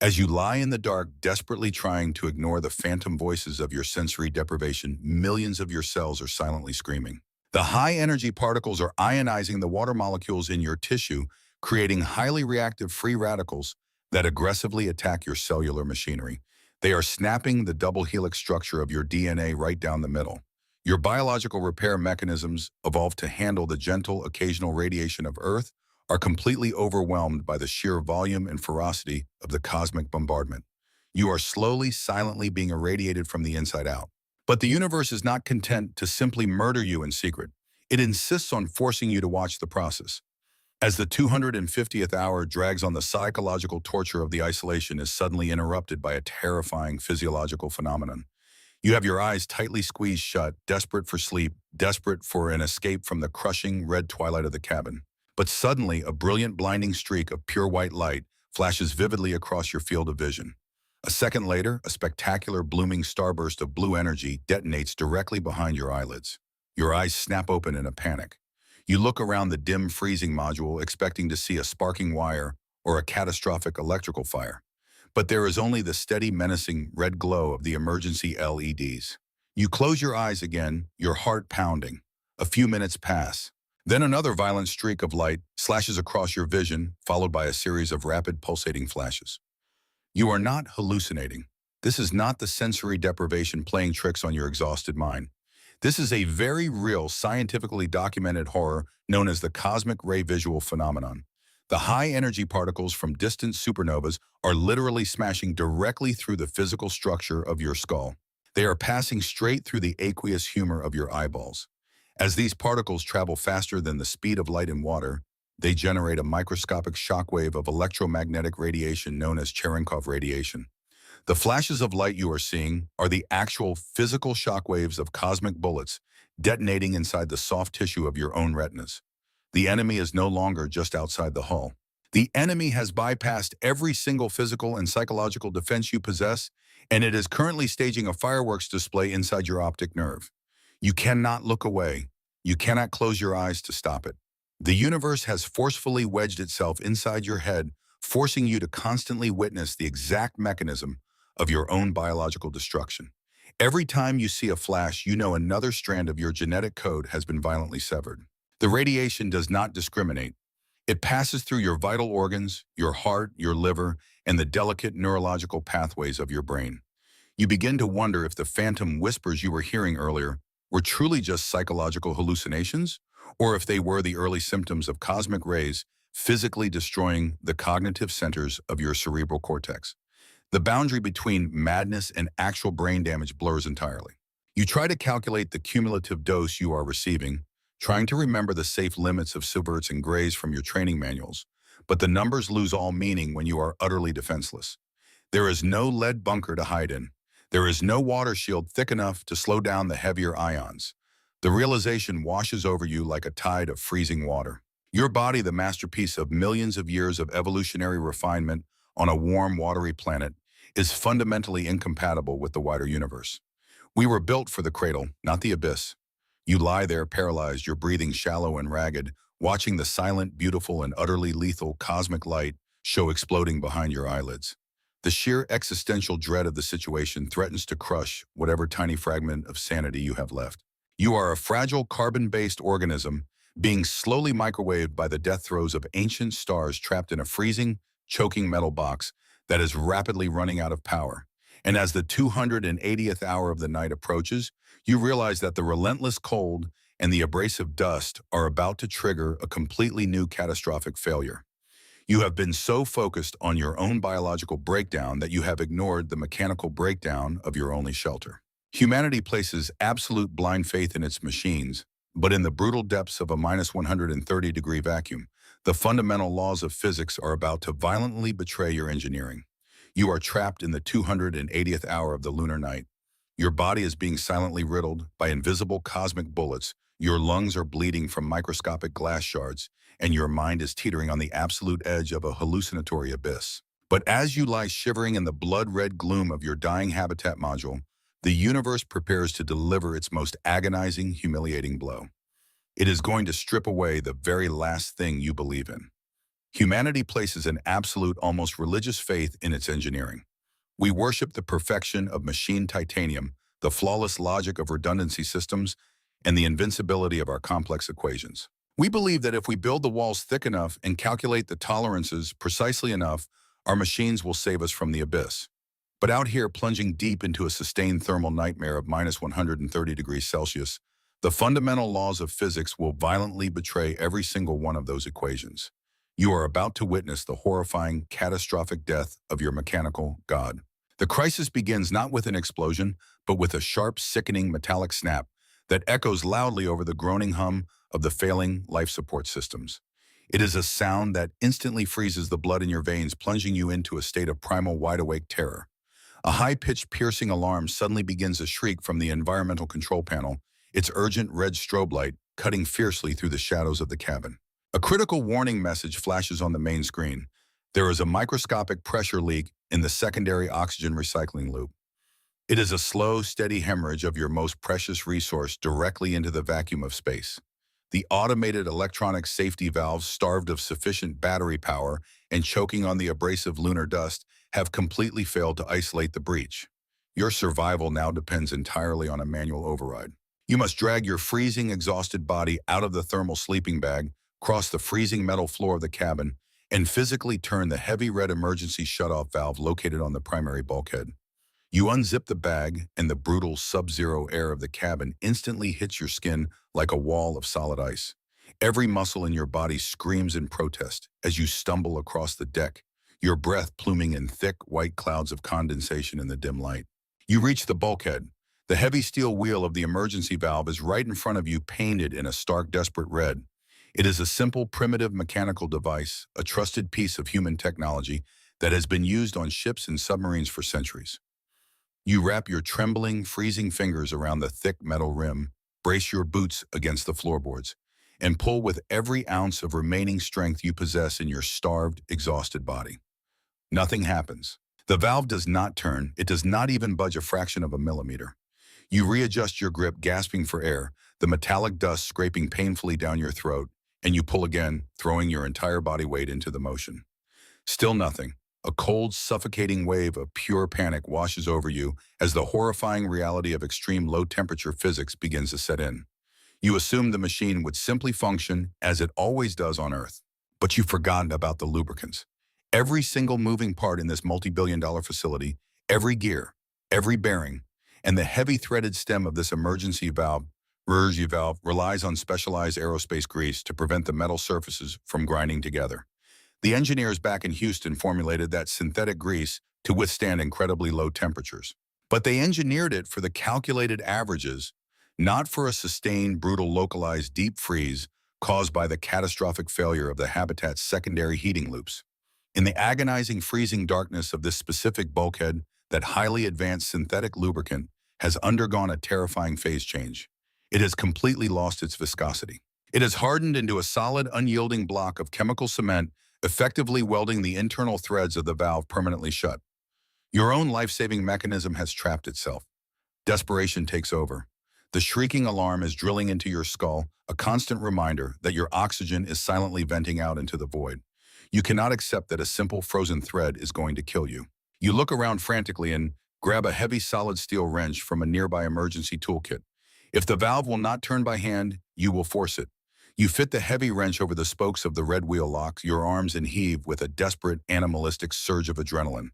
As you lie in the dark, desperately trying to ignore the phantom voices of your sensory deprivation, millions of your cells are silently screaming. The high-energy particles are ionizing the water molecules in your tissue, creating highly reactive free radicals that aggressively attack your cellular machinery. They are snapping the double helix structure of your DNA right down the middle. Your biological repair mechanisms, evolved to handle the gentle, occasional radiation of Earth, are completely overwhelmed by the sheer volume and ferocity of the cosmic bombardment. You are slowly, silently being irradiated from the inside out. But the universe is not content to simply murder you in secret. It insists on forcing you to watch the process. As the 250th hour drags on, the psychological torture of the isolation is suddenly interrupted by a terrifying physiological phenomenon. You have your eyes tightly squeezed shut, desperate for sleep, desperate for an escape from the crushing red twilight of the cabin. But suddenly, a brilliant blinding streak of pure white light flashes vividly across your field of vision. A second later, a spectacular blooming starburst of blue energy detonates directly behind your eyelids. Your eyes snap open in a panic. You look around the dim freezing module expecting to see a sparking wire or a catastrophic electrical fire. But there is only the steady, menacing red glow of the emergency LEDs. You close your eyes again, your heart pounding. A few minutes pass. Then another violent streak of light slashes across your vision, followed by a series of rapid pulsating flashes. You are not hallucinating. This is not the sensory deprivation playing tricks on your exhausted mind. This is a very real, scientifically documented horror known as the cosmic ray visual phenomenon. The high-energy particles from distant supernovas are literally smashing directly through the physical structure of your skull. They are passing straight through the aqueous humor of your eyeballs. As these particles travel faster than the speed of light in water, they generate a microscopic shockwave of electromagnetic radiation known as Cherenkov radiation. The flashes of light you are seeing are the actual physical shockwaves of cosmic bullets detonating inside the soft tissue of your own retinas. The enemy is no longer just outside the hull. The enemy has bypassed every single physical and psychological defense you possess, and it is currently staging a fireworks display inside your optic nerve. You cannot look away. You cannot close your eyes to stop it. The universe has forcefully wedged itself inside your head, forcing you to constantly witness the exact mechanism of your own biological destruction. Every time you see a flash, you know another strand of your genetic code has been violently severed. The radiation does not discriminate. It passes through your vital organs, your heart, your liver, and the delicate neurological pathways of your brain. You begin to wonder if the phantom whispers you were hearing earlier were truly just psychological hallucinations, or if they were the early symptoms of cosmic rays physically destroying the cognitive centers of your cerebral cortex. The boundary between madness and actual brain damage blurs entirely. You try to calculate the cumulative dose you are receiving, trying to remember the safe limits of sieverts and grays from your training manuals, but the numbers lose all meaning when you are utterly defenseless. There is no lead bunker to hide in. There is no water shield thick enough to slow down the heavier ions. The realization washes over you like a tide of freezing water. Your body, the masterpiece of millions of years of evolutionary refinement on a warm, watery planet, is fundamentally incompatible with the wider universe. We were built for the cradle, not the abyss. You lie there paralyzed, your breathing shallow and ragged, watching the silent, beautiful, and utterly lethal cosmic light show exploding behind your eyelids. The sheer existential dread of the situation threatens to crush whatever tiny fragment of sanity you have left. You are a fragile carbon-based organism being slowly microwaved by the death throes of ancient stars trapped in a freezing, choking metal box that is rapidly running out of power. And as the 280th hour of the night approaches, you realize that the relentless cold and the abrasive dust are about to trigger a completely new catastrophic failure. You have been so focused on your own biological breakdown that you have ignored the mechanical breakdown of your only shelter. Humanity places absolute blind faith in its machines, but in the brutal depths of a minus 130-degree vacuum, the fundamental laws of physics are about to violently betray your engineering. You are trapped in the 280th hour of the lunar night. Your body is being silently riddled by invisible cosmic bullets, your lungs are bleeding from microscopic glass shards, and your mind is teetering on the absolute edge of a hallucinatory abyss. But as you lie shivering in the blood-red gloom of your dying habitat module, the universe prepares to deliver its most agonizing, humiliating blow. It is going to strip away the very last thing you believe in. Humanity places an absolute, almost religious faith in its engineering. We worship the perfection of machine titanium, the flawless logic of redundancy systems, and the invincibility of our complex equations. We believe that if we build the walls thick enough and calculate the tolerances precisely enough, our machines will save us from the abyss. But out here, plunging deep into a sustained thermal nightmare of minus 130 degrees Celsius, the fundamental laws of physics will violently betray every single one of those equations. You are about to witness the horrifying, catastrophic death of your mechanical god. The crisis begins not with an explosion, but with a sharp, sickening metallic snap that echoes loudly over the groaning hum of the failing life support systems. It is a sound that instantly freezes the blood in your veins, plunging you into a state of primal wide-awake terror. A high-pitched, piercing alarm suddenly begins a shriek from the environmental control panel, its urgent red strobe light cutting fiercely through the shadows of the cabin. A critical warning message flashes on the main screen. There is a microscopic pressure leak in the secondary oxygen recycling loop. It is a slow, steady hemorrhage of your most precious resource directly into the vacuum of space. The automated electronic safety valves, starved of sufficient battery power and choking on the abrasive lunar dust, have completely failed to isolate the breach. Your survival now depends entirely on a manual override. You must drag your freezing, exhausted body out of the thermal sleeping bag, cross the freezing metal floor of the cabin, and physically turn the heavy red emergency shutoff valve located on the primary bulkhead. You unzip the bag, and the brutal sub-zero air of the cabin instantly hits your skin like a wall of solid ice. Every muscle in your body screams in protest as you stumble across the deck, your breath pluming in thick, white clouds of condensation in the dim light. You reach the bulkhead. The heavy steel wheel of the emergency valve is right in front of you, painted in a stark, desperate red. It is a simple, primitive mechanical device, a trusted piece of human technology that has been used on ships and submarines for centuries. You wrap your trembling, freezing fingers around the thick metal rim, brace your boots against the floorboards, and pull with every ounce of remaining strength you possess in your starved, exhausted body. Nothing happens. The valve does not turn. It does not even budge a fraction of a millimeter. You readjust your grip, gasping for air, the metallic dust scraping painfully down your throat, and you pull again, throwing your entire body weight into the motion. Still nothing. A cold, suffocating wave of pure panic washes over you as the horrifying reality of extreme low-temperature physics begins to set in. You assume the machine would simply function as it always does on Earth. But you've forgotten about the lubricants. Every single moving part in this multi-billion-dollar facility, every gear, every bearing, and the heavy threaded stem of this emergency valve relies on specialized aerospace grease to prevent the metal surfaces from grinding together. The engineers back in Houston formulated that synthetic grease to withstand incredibly low temperatures. But they engineered it for the calculated averages, not for a sustained, brutal, localized deep freeze caused by the catastrophic failure of the habitat's secondary heating loops. In the agonizing, freezing darkness of this specific bulkhead, that highly advanced synthetic lubricant has undergone a terrifying phase change. It has completely lost its viscosity. It has hardened into a solid, unyielding block of chemical cement, effectively welding the internal threads of the valve permanently shut. Your own life-saving mechanism has trapped itself. Desperation takes over. The shrieking alarm is drilling into your skull, a constant reminder that your oxygen is silently venting out into the void. You cannot accept that a simple frozen thread is going to kill you. You look around frantically and grab a heavy solid steel wrench from a nearby emergency toolkit. If the valve will not turn by hand, you will force it. You fit the heavy wrench over the spokes of the red wheel lock, your arms and heave with a desperate, animalistic surge of adrenaline.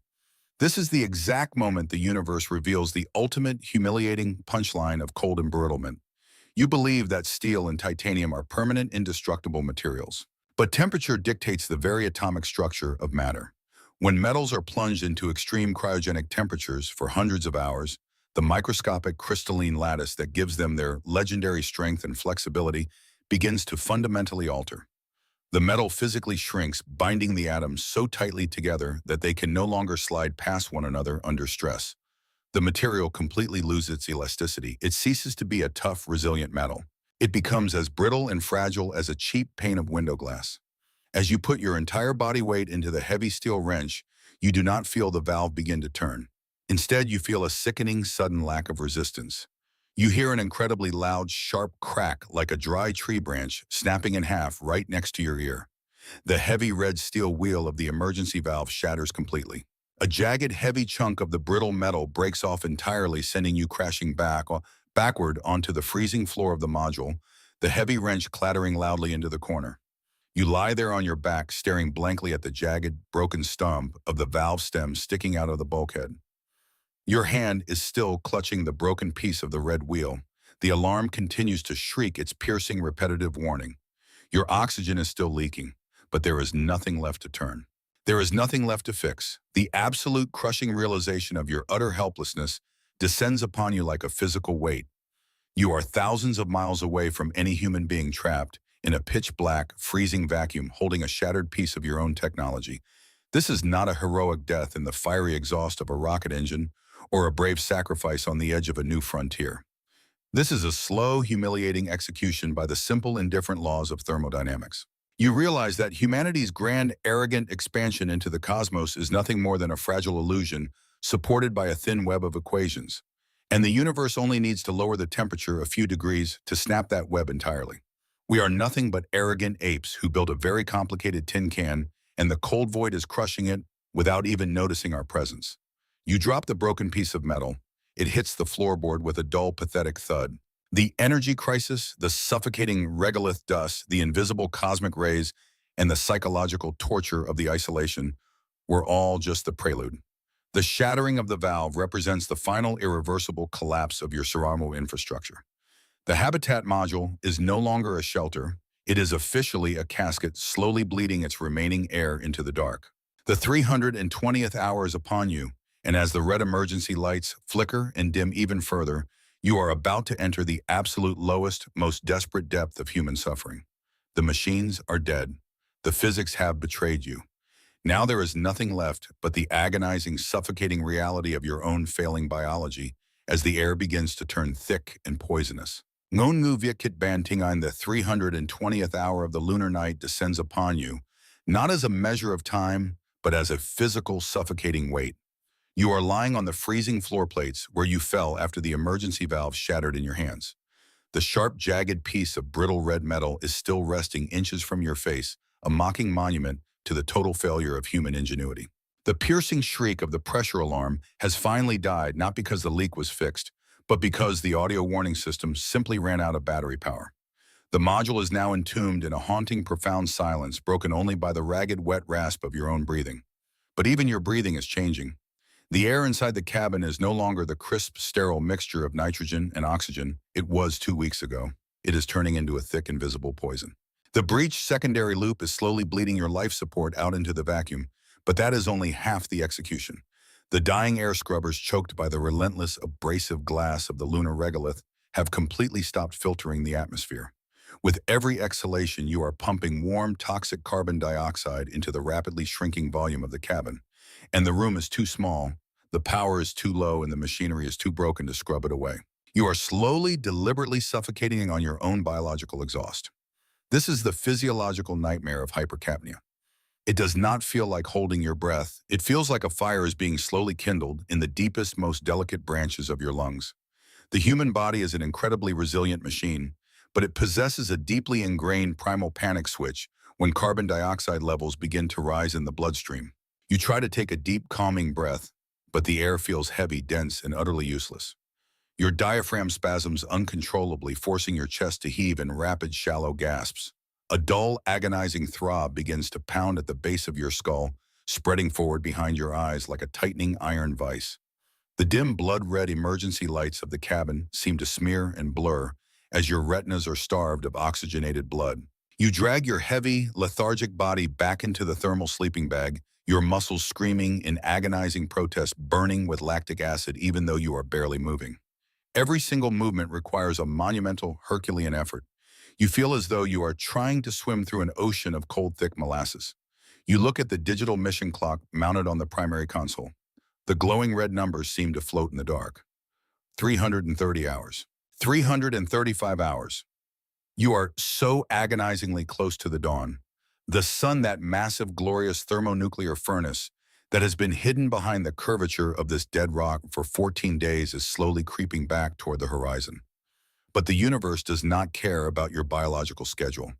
This is the exact moment the universe reveals the ultimate humiliating punchline of cold embrittlement. You believe that steel and titanium are permanent, indestructible materials. But temperature dictates the very atomic structure of matter. When metals are plunged into extreme cryogenic temperatures for hundreds of hours, the microscopic crystalline lattice that gives them their legendary strength and flexibility begins to fundamentally alter. The metal physically shrinks, binding the atoms so tightly together that they can no longer slide past one another under stress. The material completely loses its elasticity. It ceases to be a tough, resilient metal. It becomes as brittle and fragile as a cheap pane of window glass. As you put your entire body weight into the heavy steel wrench, you do not feel the valve begin to turn. Instead, you feel a sickening, sudden lack of resistance. You hear an incredibly loud, sharp crack like a dry tree branch snapping in half right next to your ear. The heavy red steel wheel of the emergency valve shatters completely. A jagged, heavy chunk of the brittle metal breaks off entirely, sending you crashing backward onto the freezing floor of the module, the heavy wrench clattering loudly into the corner. You lie there on your back, staring blankly at the jagged, broken stump of the valve stem sticking out of the bulkhead. Your hand is still clutching the broken piece of the red wheel. The alarm continues to shriek its piercing, repetitive warning. Your oxygen is still leaking, but there is nothing left to turn. There is nothing left to fix. The absolute crushing realization of your utter helplessness descends upon you like a physical weight. You are thousands of miles away from any human being, trapped in a pitch-black, freezing vacuum holding a shattered piece of your own technology. This is not a heroic death in the fiery exhaust of a rocket engine or a brave sacrifice on the edge of a new frontier. This is a slow, humiliating execution by the simple, indifferent laws of thermodynamics. You realize that humanity's grand, arrogant expansion into the cosmos is nothing more than a fragile illusion supported by a thin web of equations, and the universe only needs to lower the temperature a few degrees to snap that web entirely. We are nothing but arrogant apes who built a very complicated tin can, and the cold void is crushing it without even noticing our presence. You drop the broken piece of metal. It hits the floorboard with a dull, pathetic thud. The energy crisis, the suffocating regolith dust, the invisible cosmic rays, and the psychological torture of the isolation were all just the prelude. The shattering of the valve represents the final irreversible collapse of your survival infrastructure. The habitat module is no longer a shelter. It is officially a casket slowly bleeding its remaining air into the dark. The 320th hour is upon you, and as the red emergency lights flicker and dim even further, you are about to enter the absolute lowest, most desperate depth of human suffering. The machines are dead. The physics have betrayed you. Now there is nothing left but the agonizing, suffocating reality of your own failing biology as the air begins to turn thick and poisonous. Ngon ngu viet ban tingain, the 320th hour of the lunar night descends upon you, not as a measure of time, but as a physical, suffocating weight. You are lying on the freezing floor plates where you fell after the emergency valve shattered in your hands. The sharp, jagged piece of brittle red metal is still resting inches from your face, a mocking monument to the total failure of human ingenuity. The piercing shriek of the pressure alarm has finally died, not because the leak was fixed, but because the audio warning system simply ran out of battery power. The module is now entombed in a haunting, profound silence, broken only by the ragged, wet rasp of your own breathing. But even your breathing is changing. The air inside the cabin is no longer the crisp, sterile mixture of nitrogen and oxygen it was 2 weeks ago. It is turning into a thick, invisible poison. The breached secondary loop is slowly bleeding your life support out into the vacuum, but that is only half the execution. The dying air scrubbers, choked by the relentless, abrasive glass of the lunar regolith, have completely stopped filtering the atmosphere. With every exhalation, you are pumping warm, toxic carbon dioxide into the rapidly shrinking volume of the cabin. And the room is too small, the power is too low, and the machinery is too broken to scrub it away. You are slowly, deliberately suffocating on your own biological exhaust. This is the physiological nightmare of hypercapnia. It does not feel like holding your breath. It feels like a fire is being slowly kindled in the deepest, most delicate branches of your lungs. The human body is an incredibly resilient machine, but it possesses a deeply ingrained primal panic switch when carbon dioxide levels begin to rise in the bloodstream. You try to take a deep, calming breath, but the air feels heavy, dense, and utterly useless. Your diaphragm spasms uncontrollably, forcing your chest to heave in rapid, shallow gasps. A dull, agonizing throb begins to pound at the base of your skull, spreading forward behind your eyes like a tightening iron vise. The dim blood-red emergency lights of the cabin seem to smear and blur as your retinas are starved of oxygenated blood. You drag your heavy, lethargic body back into the thermal sleeping bag, your muscles screaming in agonizing protest, burning with lactic acid even though you are barely moving. Every single movement requires a monumental Herculean effort. You feel as though you are trying to swim through an ocean of cold, thick molasses. You look at the digital mission clock mounted on the primary console. The glowing red numbers seem to float in the dark. 330 hours. 335 hours. You are so agonizingly close to the dawn. The sun, that massive, glorious thermonuclear furnace that has been hidden behind the curvature of this dead rock for 14 days, is slowly creeping back toward the horizon. But the universe does not care about your biological schedule.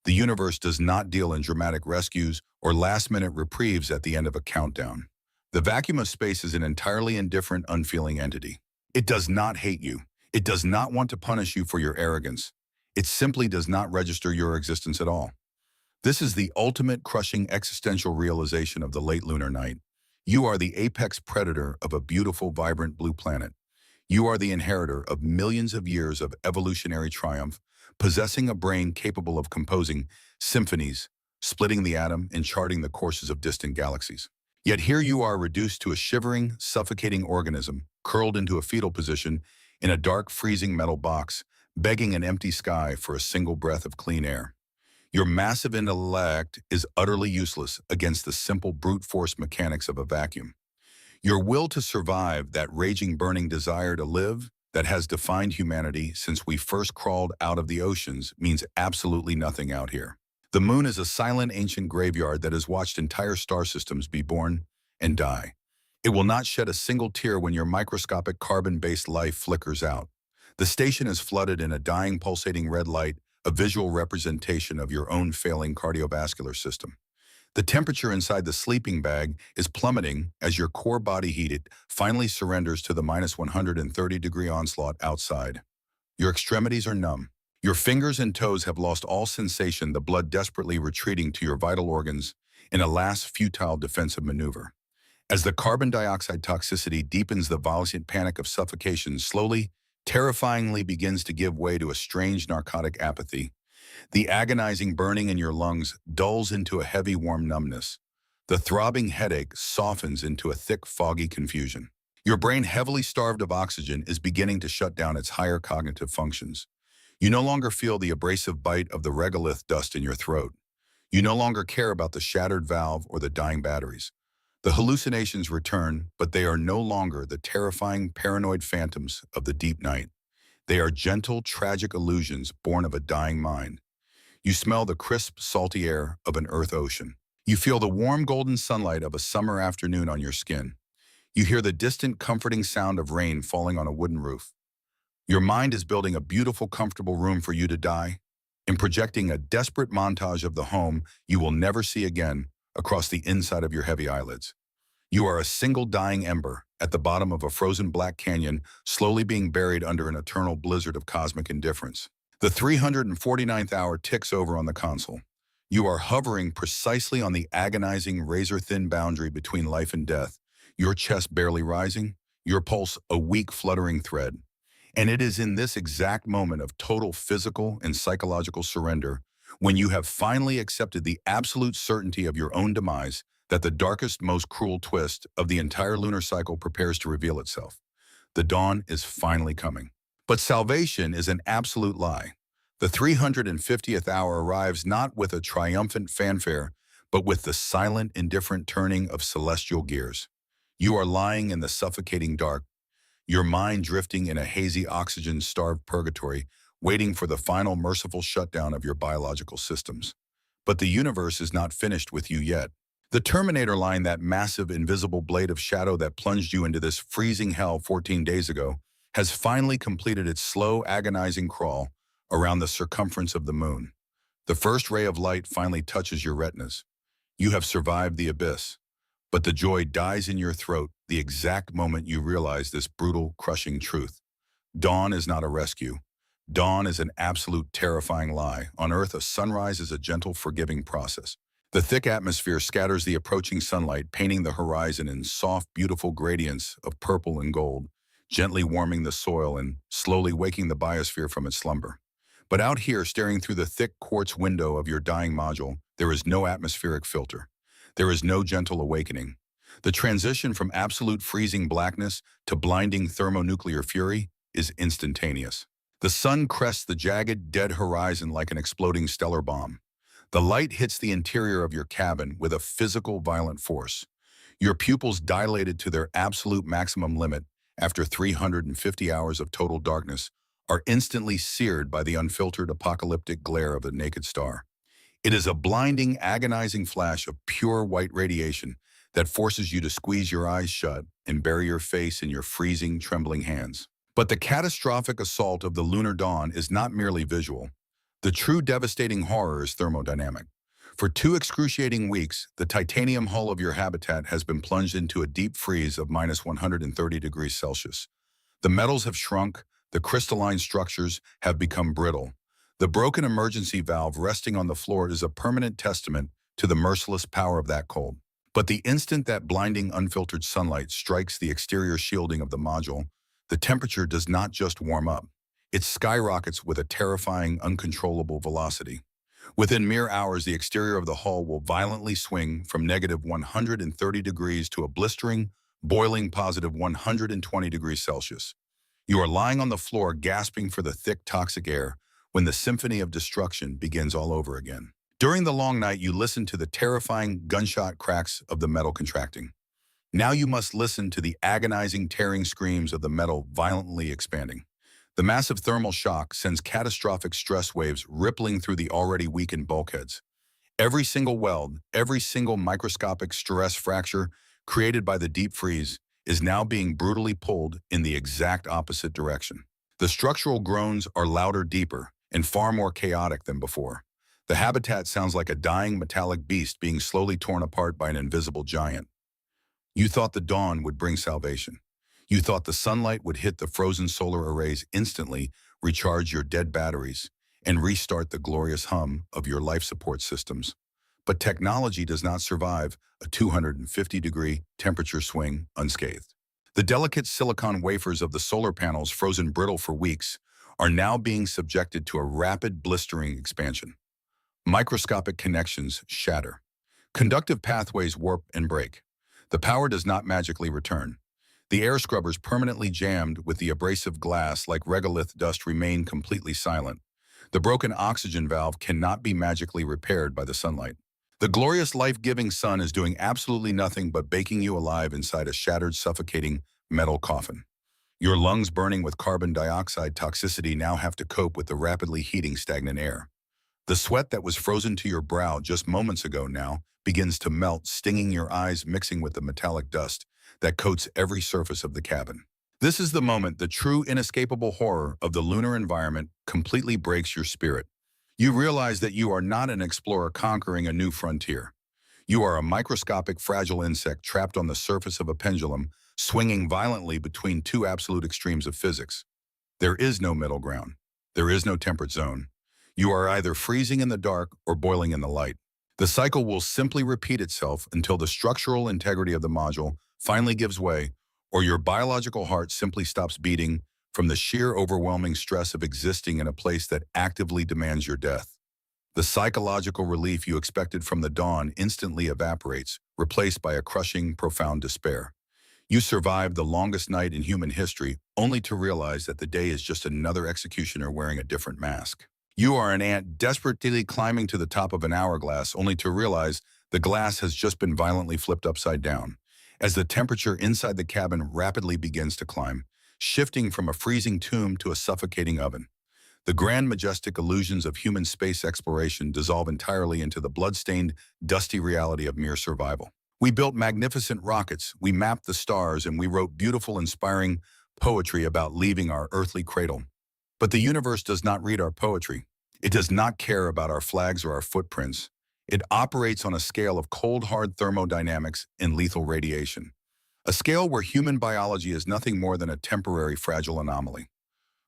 The universe does not deal in dramatic rescues or last-minute reprieves at the end of a countdown. The vacuum of space is an entirely indifferent, unfeeling entity. It does not hate you. It does not want to punish you for your arrogance. It simply does not register your existence at all. This is the ultimate crushing existential realization of the late lunar night. You are the apex predator of a beautiful, vibrant blue planet. You are the inheritor of millions of years of evolutionary triumph, possessing a brain capable of composing symphonies, splitting the atom, and charting the courses of distant galaxies. Yet here you are, reduced to a shivering, suffocating organism, curled into a fetal position in a dark, freezing metal box, begging an empty sky for a single breath of clean air. Your massive intellect is utterly useless against the simple brute force mechanics of a vacuum. Your will to survive, that raging, burning desire to live that has defined humanity since we first crawled out of the oceans, means absolutely nothing out here. The moon is a silent, ancient graveyard that has watched entire star systems be born and die. It will not shed a single tear when your microscopic carbon-based life flickers out. The station is flooded in a dying, pulsating red light, a visual representation of your own failing cardiovascular system. The temperature inside the sleeping bag is plummeting as your core body heat finally surrenders to the minus 130-degree onslaught outside. Your extremities are numb. Your fingers and toes have lost all sensation, the blood desperately retreating to your vital organs in a last futile defensive maneuver. As the carbon dioxide toxicity deepens, the violent panic of suffocation slowly, terrifyingly begins to give way to a strange narcotic apathy. The agonizing burning in your lungs dulls into a heavy, warm numbness. The throbbing headache softens into a thick, foggy confusion. Your brain, heavily starved of oxygen, is beginning to shut down its higher cognitive functions. You no longer feel the abrasive bite of the regolith dust in your throat. You no longer care about the shattered valve or the dying batteries. The hallucinations return, but they are no longer the terrifying, paranoid phantoms of the deep night. They are gentle, tragic illusions born of a dying mind. You smell the crisp, salty air of an earth ocean. You feel the warm, golden sunlight of a summer afternoon on your skin. You hear the distant, comforting sound of rain falling on a wooden roof. Your mind is building a beautiful, comfortable room for you to die, and projecting a desperate montage of the home you will never see again across the inside of your heavy eyelids. You are a single dying ember at the bottom of a frozen black canyon, slowly being buried under an eternal blizzard of cosmic indifference. The 349th hour ticks over on the console. You are hovering precisely on the agonizing, razor-thin boundary between life and death, your chest barely rising, your pulse a weak, fluttering thread. And it is in this exact moment of total physical and psychological surrender, when you have finally accepted the absolute certainty of your own demise, that the darkest, most cruel twist of the entire lunar cycle prepares to reveal itself. The dawn is finally coming. But salvation is an absolute lie. The 350th hour arrives not with a triumphant fanfare, but with the silent, indifferent turning of celestial gears. You are lying in the suffocating dark, your mind drifting in a hazy, oxygen-starved purgatory, waiting for the final merciful shutdown of your biological systems. But the universe is not finished with you yet. The Terminator line, that massive, invisible blade of shadow that plunged you into this freezing hell 14 days ago, has finally completed its slow, agonizing crawl around the circumference of the moon. The first ray of light finally touches your retinas. You have survived the abyss, but the joy dies in your throat the exact moment you realize this brutal, crushing truth. Dawn is not a rescue. Dawn is an absolute terrifying lie. On Earth, a sunrise is a gentle, forgiving process. The thick atmosphere scatters the approaching sunlight, painting the horizon in soft, beautiful gradients of purple and gold, gently warming the soil and slowly waking the biosphere from its slumber. But out here, staring through the thick quartz window of your dying module, there is no atmospheric filter. There is no gentle awakening. The transition from absolute freezing blackness to blinding thermonuclear fury is instantaneous. The sun crests the jagged, dead horizon like an exploding stellar bomb. The light hits the interior of your cabin with a physical, violent force. Your pupils dilated to their absolute maximum limit after 350 hours of total darkness are instantly seared by the unfiltered apocalyptic glare of a naked star. It is a blinding, agonizing flash of pure white radiation that forces you to squeeze your eyes shut and bury your face in your freezing, trembling hands. But the catastrophic assault of the lunar dawn is not merely visual. The true devastating horror is thermodynamic. For 2 excruciating weeks, the titanium hull of your habitat has been plunged into a deep freeze of minus 130 degrees Celsius. The metals have shrunk, the crystalline structures have become brittle. The broken emergency valve resting on the floor is a permanent testament to the merciless power of that cold. But the instant that blinding, unfiltered sunlight strikes the exterior shielding of the module, the temperature does not just warm up. It skyrockets with a terrifying, uncontrollable velocity. Within mere hours, the exterior of the hull will violently swing from negative 130 degrees to a blistering, boiling positive 120 degrees Celsius. You are lying on the floor gasping for the thick, toxic air when the symphony of destruction begins all over again. During the long night, you listen to the terrifying gunshot cracks of the metal contracting. Now you must listen to the agonizing, tearing screams of the metal violently expanding. The massive thermal shock sends catastrophic stress waves rippling through the already weakened bulkheads. Every single weld, every single microscopic stress fracture created by the deep freeze is now being brutally pulled in the exact opposite direction. The structural groans are louder, deeper, and far more chaotic than before. The habitat sounds like a dying metallic beast being slowly torn apart by an invisible giant. You thought the dawn would bring salvation. You thought the sunlight would hit the frozen solar arrays instantly, recharge your dead batteries, and restart the glorious hum of your life support systems. But technology does not survive a 250-degree temperature swing unscathed. The delicate silicon wafers of the solar panels, frozen brittle for weeks, are now being subjected to a rapid blistering expansion. Microscopic connections shatter. Conductive pathways warp and break. The power does not magically return. The air scrubbers permanently jammed with the abrasive glass like regolith dust remain completely silent. The broken oxygen valve cannot be magically repaired by the sunlight. The glorious life-giving sun is doing absolutely nothing but baking you alive inside a shattered, suffocating metal coffin. Your lungs burning with carbon dioxide toxicity now have to cope with the rapidly heating stagnant air. The sweat that was frozen to your brow just moments ago now begins to melt, stinging your eyes, mixing with the metallic dust that coats every surface of the cabin. This is the moment the true inescapable horror of the lunar environment completely breaks your spirit. You realize that you are not an explorer conquering a new frontier. You are a microscopic, fragile insect trapped on the surface of a pendulum, swinging violently between 2 absolute extremes of physics. There is no middle ground. There is no temperate zone. You are either freezing in the dark or boiling in the light. The cycle will simply repeat itself until the structural integrity of the module finally gives way, or your biological heart simply stops beating from the sheer overwhelming stress of existing in a place that actively demands your death. The psychological relief you expected from the dawn instantly evaporates, replaced by a crushing, profound despair. You survived the longest night in human history, only to realize that the day is just another executioner wearing a different mask. You are an ant desperately climbing to the top of an hourglass, only to realize the glass has just been violently flipped upside down. As the temperature inside the cabin rapidly begins to climb, shifting from a freezing tomb to a suffocating oven. The grand, majestic illusions of human space exploration dissolve entirely into the blood-stained, dusty reality of mere survival. We built magnificent rockets, we mapped the stars, and we wrote beautiful, inspiring poetry about leaving our earthly cradle. But the universe does not read our poetry. It does not care about our flags or our footprints. It operates on a scale of cold, hard thermodynamics and lethal radiation. A scale where human biology is nothing more than a temporary, fragile anomaly.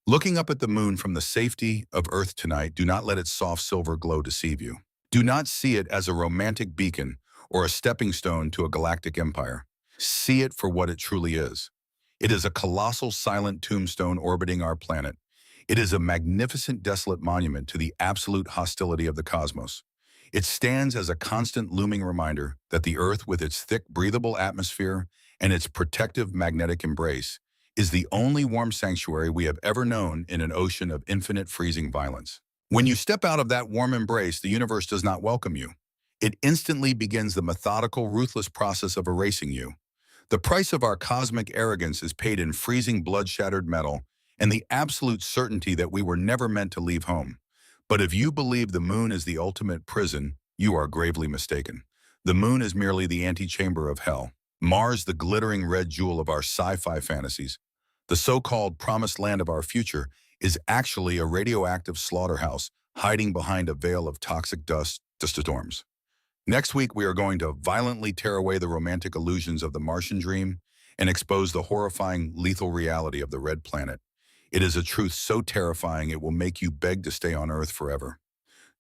Looking up at the moon from the safety of Earth tonight, do not let its soft silver glow deceive you. Do not see it as a romantic beacon or a stepping stone to a galactic empire. See it for what it truly is. It is a colossal silent tombstone orbiting our planet. It is a magnificent desolate monument to the absolute hostility of the cosmos. It stands as a constant looming reminder that the Earth, with its thick, breathable atmosphere and its protective magnetic embrace, is the only warm sanctuary we have ever known in an ocean of infinite freezing violence. When you step out of that warm embrace, the universe does not welcome you. It instantly begins the methodical, ruthless process of erasing you. The price of our cosmic arrogance is paid in freezing, blood-shattered metal and the absolute certainty that we were never meant to leave home. But if you believe the moon is the ultimate prison, you are gravely mistaken. The moon is merely the antechamber of hell. Mars, the glittering red jewel of our sci-fi fantasies, the so-called promised land of our future, is actually a radioactive slaughterhouse hiding behind a veil of toxic dust storms. Next week, we are going to violently tear away the romantic illusions of the Martian dream and expose the horrifying, lethal reality of the red planet. It is a truth so terrifying it will make you beg to stay on Earth forever.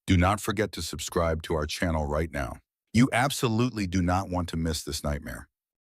Do not forget to subscribe to our channel right now. You absolutely do not want to miss this nightmare.